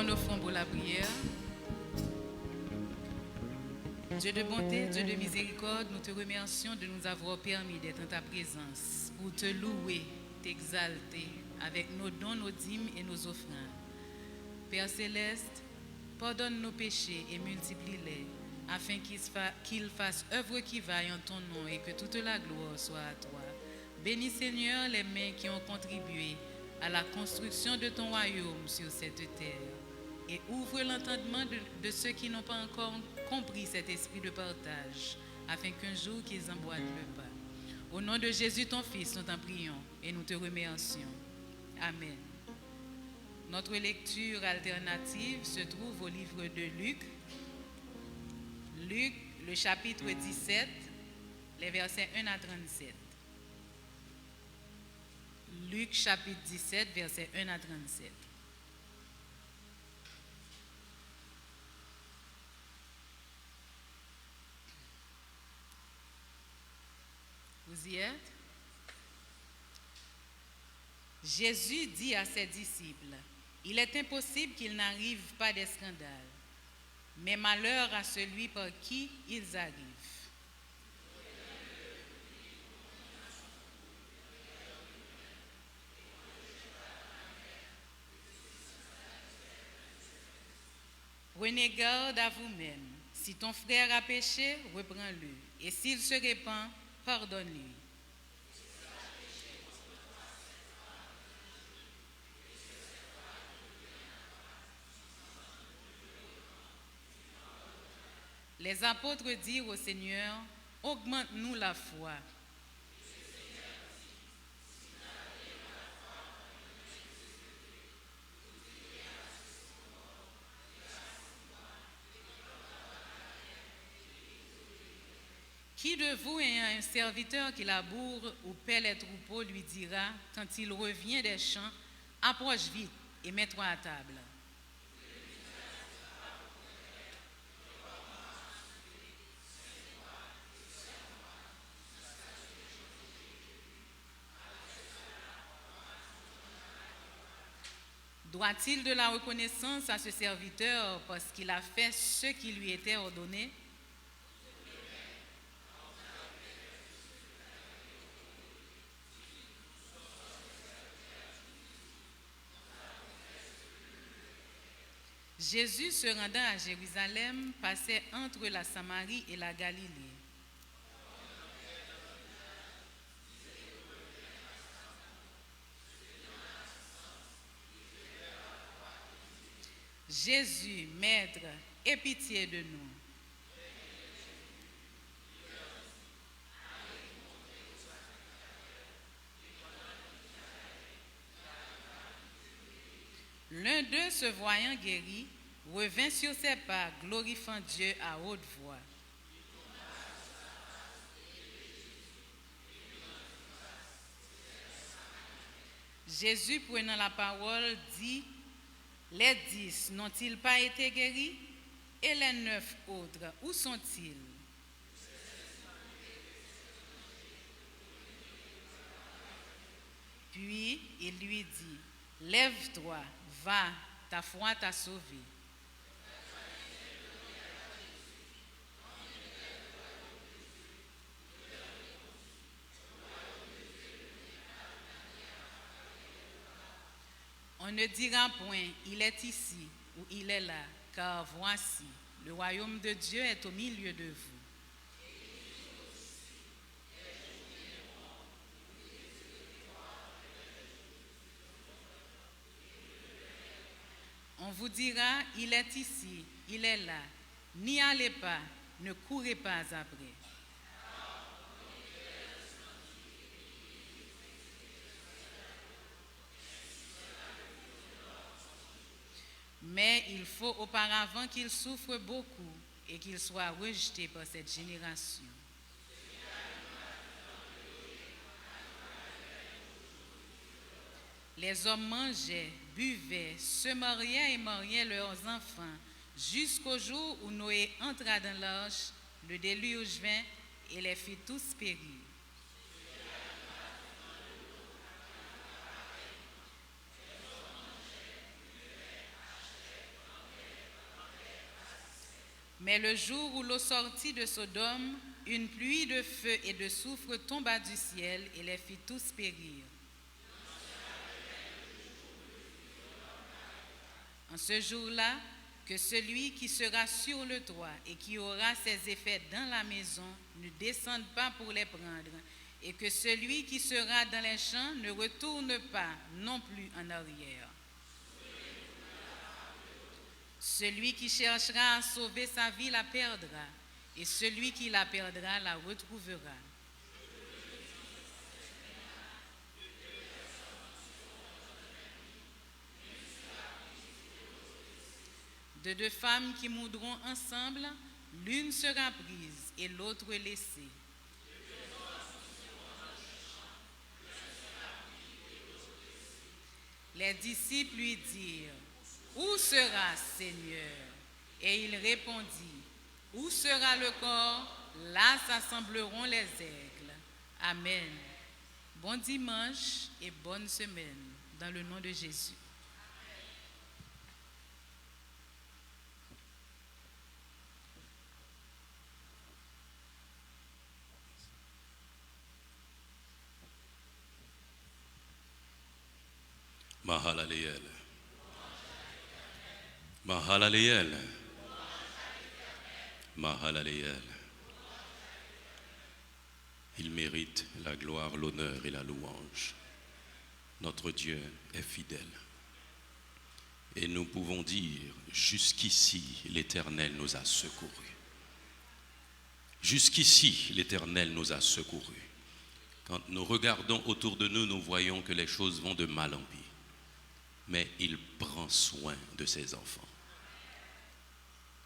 Nous offrons pour la prière. Dieu de bonté, Dieu de miséricorde, nous te remercions de nous avoir permis d'être en ta présence pour te louer, t'exalter avec nos dons, nos dîmes et nos offrandes. Père céleste, pardonne nos péchés et multiplie-les afin qu'ils fassent œuvre qui vaille en ton nom et que toute la gloire soit à toi. Bénis Seigneur les mains qui ont contribué à la construction de ton royaume sur cette terre. Et ouvre l'entendement de ceux qui n'ont pas encore compris cet esprit de partage, afin qu'un jour qu'ils emboîtent le pas. Au nom de Jésus, ton Fils, nous t'en prions et nous te remercions. Amen. Notre lecture alternative se trouve au livre de Luc. Luc, le chapitre 17, les versets 1 à 37. Luc, chapitre 17, versets 1 à 37. Vous y êtes? Jésus dit à ses disciples, « Il est impossible qu'il n'arrive pas des scandales, mais malheur à celui par qui ils arrivent. Prenez garde à vous-même. Si ton frère a péché, reprends-le. Et s'il se répand, pardonne-lui. Les apôtres dirent au Seigneur, augmente-nous la foi. Qui de vous ayant un serviteur qui laboure ou paie les troupeaux lui dira, quand il revient des champs, approche vite et mets-toi à table. Doit-il de la reconnaissance à ce serviteur parce qu'il a fait ce qui lui était ordonné? Jésus, se rendant à Jérusalem, passait entre la Samarie et la Galilée. Jésus, Maître, aie pitié de nous. L'un d'eux, se voyant guéri, revint sur ses pas, glorifiant Dieu à haute voix. Jésus, prenant la parole, dit, les 10 n'ont-ils pas été guéris? Et les 9 autres, où sont-ils? Puis il lui dit, lève-toi, va, ta foi t'a sauvé. On ne dira point, il est ici ou il est là, car voici, le royaume de Dieu est au milieu de vous. On vous dira, il est ici, il est là. N'y allez pas, ne courez pas après. Mais il faut auparavant qu'il souffre beaucoup et qu'il soit rejeté par cette génération. Les hommes mangeaient, buvaient, se mariaient et mariaient leurs enfants, jusqu'au jour où Noé entra dans l'arche, le déluge vint et les fit tous périr. Mais le jour où l'eau sortit de Sodome, une pluie de feu et de soufre tomba du ciel et les fit tous périr. En ce jour-là, que celui qui sera sur le toit et qui aura ses effets dans la maison ne descende pas pour les prendre, et que celui qui sera dans les champs ne retourne pas non plus en arrière. Celui qui cherchera à sauver sa vie la perdra, et celui qui la perdra la retrouvera. De deux femmes qui moudront ensemble, l'une sera prise et l'autre laissée. Les disciples lui dirent, où sera, Seigneur? Et il répondit, où sera le corps? Là s'assembleront les aigles. Amen. Bon dimanche et bonne semaine, dans le nom de Jésus. Mahalaleel. Mahalaleel. Mahalaleel. Il mérite la gloire, l'honneur et la louange. Notre Dieu est fidèle. Et nous pouvons dire, jusqu'ici, l'Éternel nous a secourus. Jusqu'ici, l'Éternel nous a secourus. Quand nous regardons autour de nous, nous voyons que les choses vont de mal en pis. Mais il prend soin de ses enfants.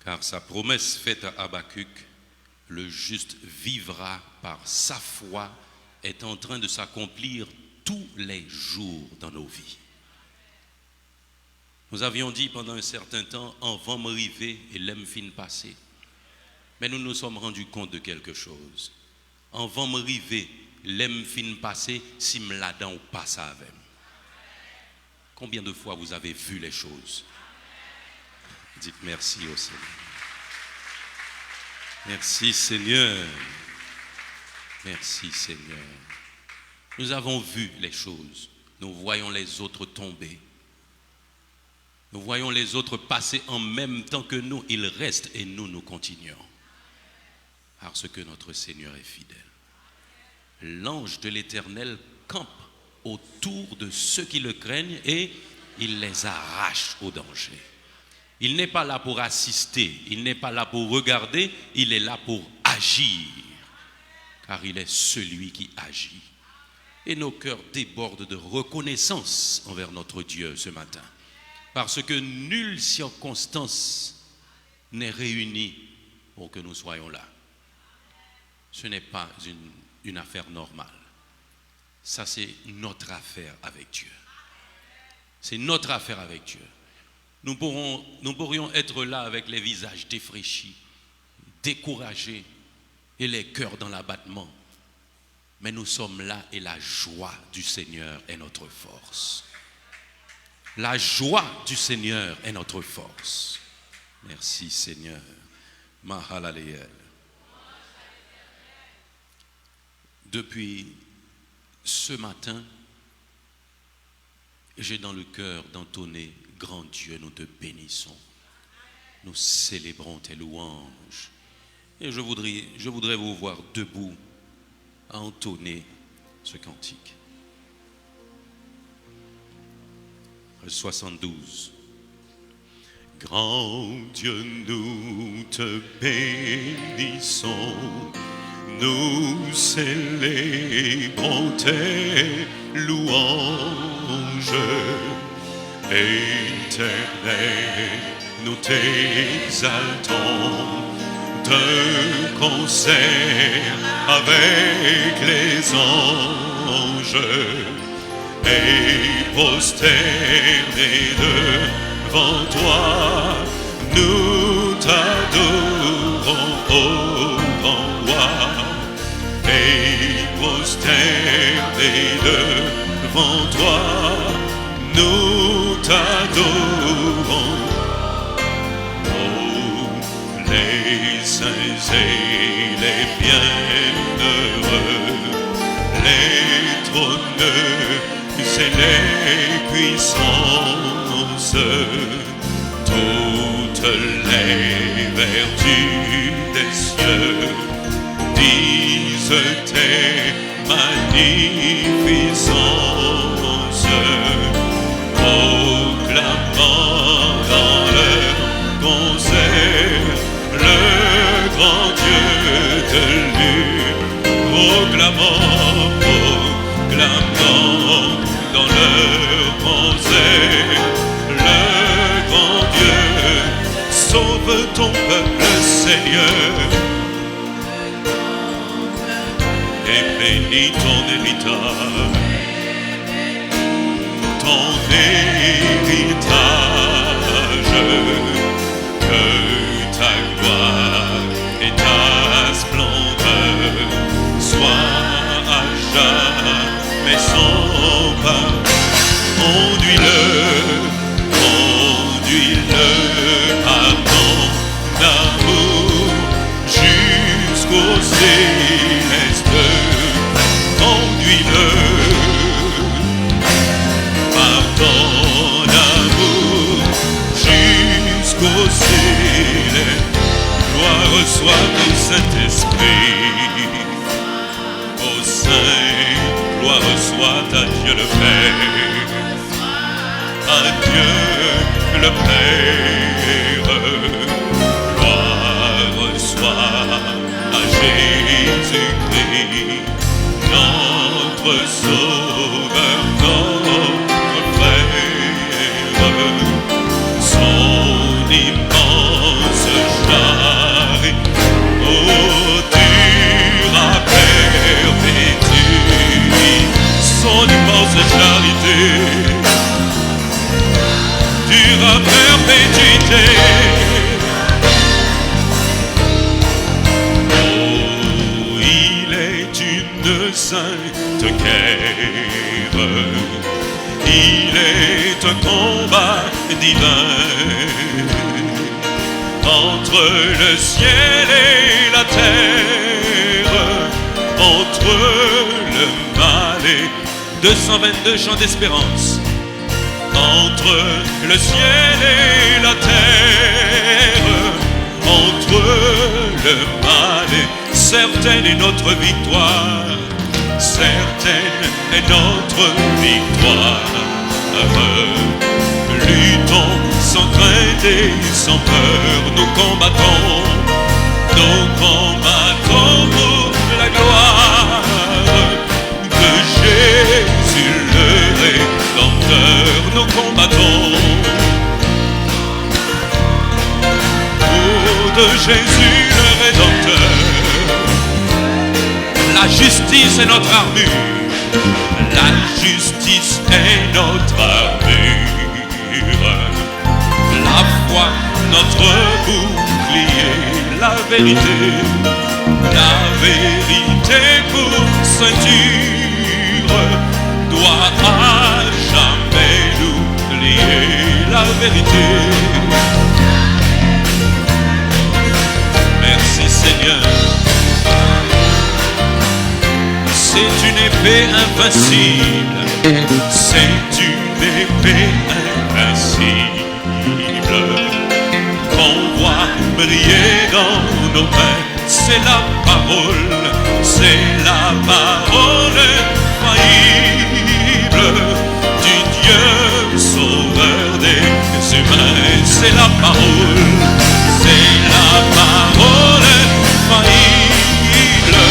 Car sa promesse faite à Habacuc, le juste vivra par sa foi, est en train de s'accomplir tous les jours dans nos vies. Nous avions dit pendant un certain temps, en vent m'arriver et l'aime fin passer. Mais nous nous sommes rendus compte de quelque chose. En vent m'arriver, l'aime fin passer, si me la dent ou pas ça avec. Combien de fois vous avez vu les choses? Dites merci au Seigneur. Merci Seigneur. Merci Seigneur. Nous avons vu les choses. Nous voyons les autres tomber. Nous voyons les autres passer en même temps que nous. Ils restent et nous, nous continuons. Parce que notre Seigneur est fidèle. L'ange de l'Éternel campe autour de ceux qui le craignent et il les arrache au danger. Il n'est pas là pour assister, il n'est pas là pour regarder, il est là pour agir. Car il est celui qui agit. Et nos cœurs débordent de reconnaissance envers notre Dieu ce matin. Parce que nulle circonstance n'est réunie pour que nous soyons là. Ce n'est pas une affaire normale. Ça, c'est notre affaire avec Dieu. C'est notre affaire avec Dieu. Nous pourrions être là avec les visages défraîchis, découragés et les cœurs dans l'abattement. Mais nous sommes là et la joie du Seigneur est notre force. La joie du Seigneur est notre force. Merci Seigneur. Mahalaleel. Depuis ce matin, j'ai dans le cœur d'entonner « Grand Dieu, nous te bénissons. Nous célébrons tes louanges. » Et je voudrais vous voir debout à entonner ce cantique. 72. Grand Dieu, nous te bénissons, nous célébrons tes louanges. Éternel, nous t'exaltons de concert avec les anges. Et prosternés devant toi, nous t'adorons, ô grand roi. Et prosternés devant toi, nous t'adorons. Oh, les saints et les bienheureux, les trôneux et les puissances, toutes les vertus des cieux disent tes magnificences, proclamant dans leur concert le grand Dieu de l'une, proclamant dans leur concert le grand Dieu. Sauve ton peuple, Seigneur, et bénis ton héritage, ton héritage, que ta gloire et ta splendeur soient à jamais sans pas. Conduis-le par ton amour jusqu'au céleste. Conduis-le par ton du Saint-Esprit. Ô Saint, gloire soit à Dieu le Père, à Dieu le Père, gloire soit à Jésus-Christ, notre Sauveur, notre Frère, son immense charité, oh, dura perpétue, son immense charité, dura perpétuité. Oh, il est une sainte guerre, il est un combat divin entre le ciel et la terre, entre le mal et 222 chants d'espérance, entre le ciel et la terre, entre le mal et certaine est notre victoire, certaine est notre victoire. Luttons sans crainte et sans peur, nous combattons pour la gloire de Jésus le Rédempteur. Nous combattons pour de Jésus le Rédempteur. La justice est notre armure, la justice est notre armure, la foi notre bouclier, la vérité pour ceinture, doit à jamais nous lier, la vérité. Merci Seigneur. C'est une épée invincible, c'est une épée invincible qu'on voit briller dans nos mains. C'est la parole infaillible du Dieu sauveur des humains. C'est la parole infaillible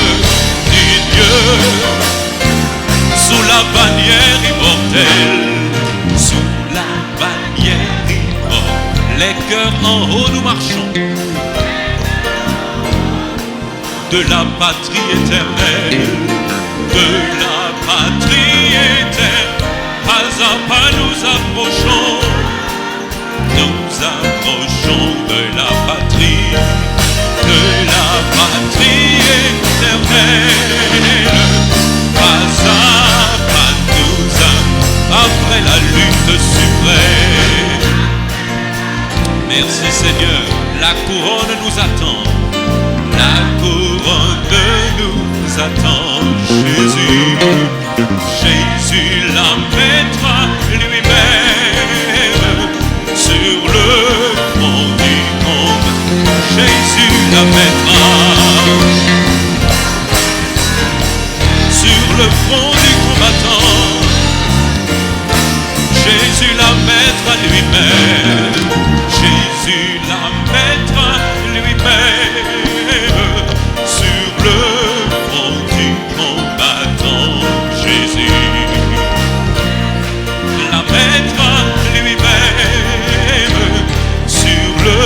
du Dieu sous la bannière immortelle, sous la bannière immortelle. Les cœurs en haut nous marchons de la patrie éternelle, de la patrie éternelle. Pas à pas nous approchons de la patrie éternelle. Pas à pas après la lutte suprême. Merci Seigneur, la couronne nous attend. La couronne nous attend, Jésus la mettra lui-même sur le front du monde. Jésus la mettra sur le front du combattant. Jésus la mettra lui-même. Jésus la mettra lui-même sur le front du combattant. Jésus la mettra lui-même sur le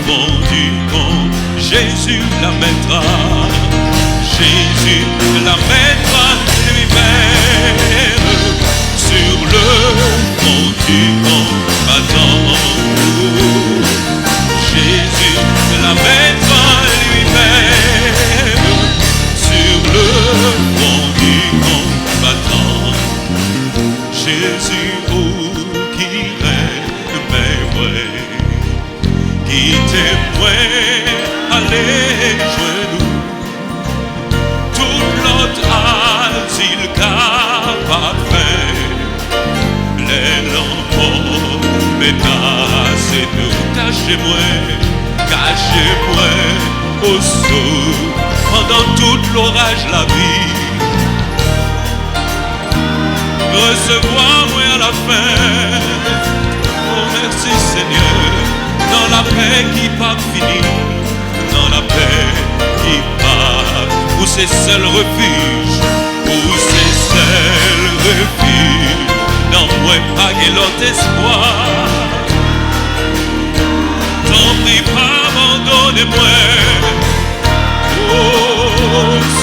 front du combattant. Jésus la mettra. Jésus la mettra lui-même sur le front du combattant. Jésus la mettra lui-même sur le front du combattant. Jésus, oh, qui m'aimerait, qui t'aimerait, allez, genoux, toute l'autre asile capable faire, les lambeaux menacent nous. Cachez-moi, au saut, pendant tout l'orage la vie. Recevoir-moi à la fin. Oh merci Seigneur, dans la paix qui pas finie, dans la paix qui pas, où c'est seul refuge, où c'est seul refuge, dans moi pas et l'autre espoir. T'en prie pas abandonnez-moi. Oh,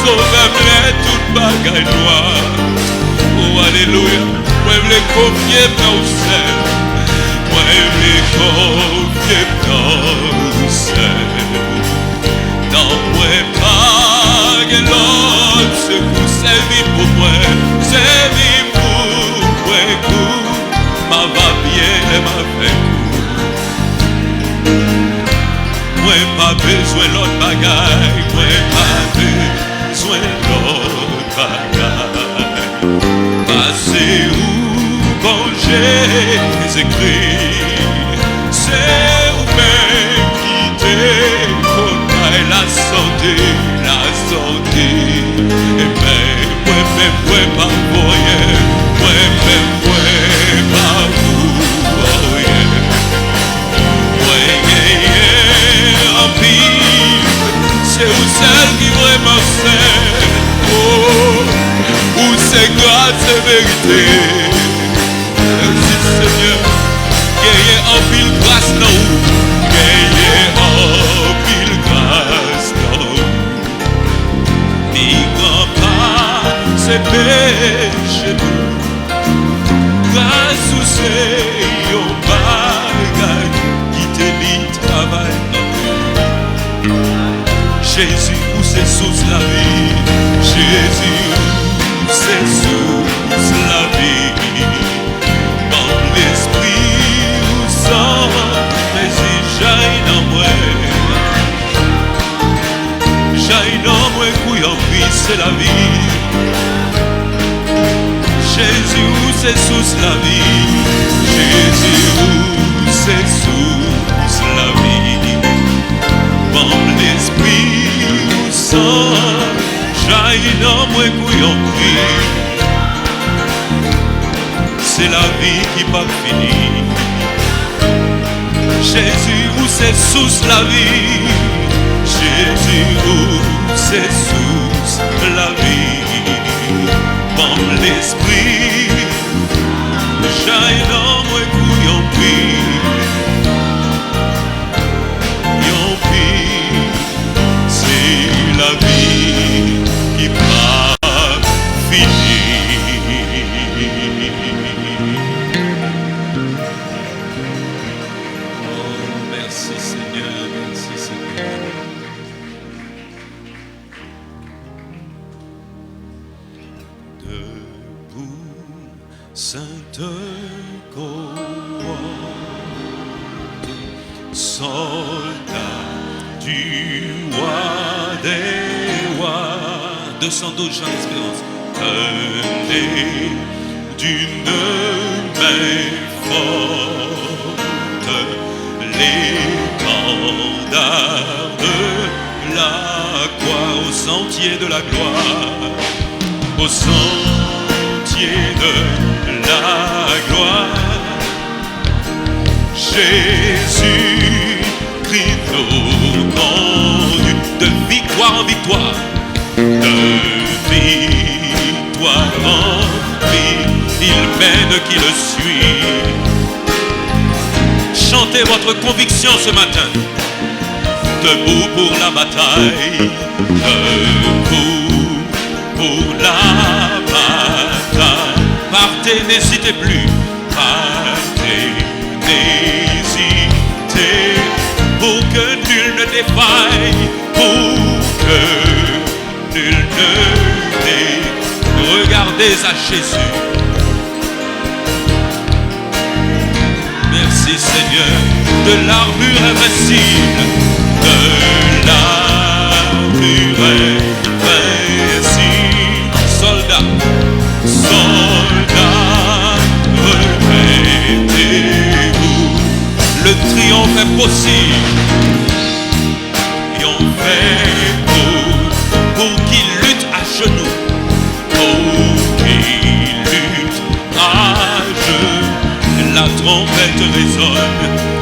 sauve-moi toute bagaille noire. Oh, alléluia. Moi, je les confier dans le ciel. Moi, je les confier dans le ciel. Dans moi, pas que l'autre secoue. C'est vie pour moi. C'est vie pour moi. Ma va bien, ma fait moi pas besoin l'autre bagaille, moi pas besoin l'autre bagaille. Passez où quand j'ai écrit, c'est où même quitter, qu'on aille la santé, et même, moi pas pour rien, moi pas vous, oh yeah. C'est où celle qui vraiment sait, oh, où c'est grâce et vérité. Merci Seigneur, gagnez en pile grâce dans vous, gagnez en pile grâce dans vous. Ni grand-père, c'est péché nous, grâce où c'est yon bagage qui te lit travail dans nous. Jésus, où c'est sous la vie, Jésus, où c'est sous la vie, dans l'esprit, où sans, mais si j'aille dans moi, couille en vie, c'est la vie. Jésus, où c'est sous la vie, Jésus, où c'est sous la vie, dans l'esprit, où sans, j'aille dans moi, couille en vie. C'est la vie qui pas finie. Jésus, où c'est sous la vie, Jésus, où c'est sous la vie, dans l'esprit, j'aille dans moi, couille en vie. C'est la vie qui pas finie. Oh, merci Seigneur, merci Seigneur. Debout, Sainte Croix, soldat du roi des rois. 212 Jean d'Espérance. Tenez d'une main forte l'étendard de la croix au sentier de la gloire, au sentier de la gloire. Jésus Christ nous conduit de victoire en victoire, de victoire en victoire, il mène qui le suit. Chantez votre conviction ce matin. Debout pour la bataille, debout pour la bataille. Partez, n'hésitez plus, partez, n'hésitez, pour que nul ne défaille, pour que nul ne défaille. Regardez à Jésus. Merci Seigneur, de l'armure invincible, de l'armure invincible. Soldats, soldats, remettez-vous. Le triomphe est possible. Triomphe est trompette résonne.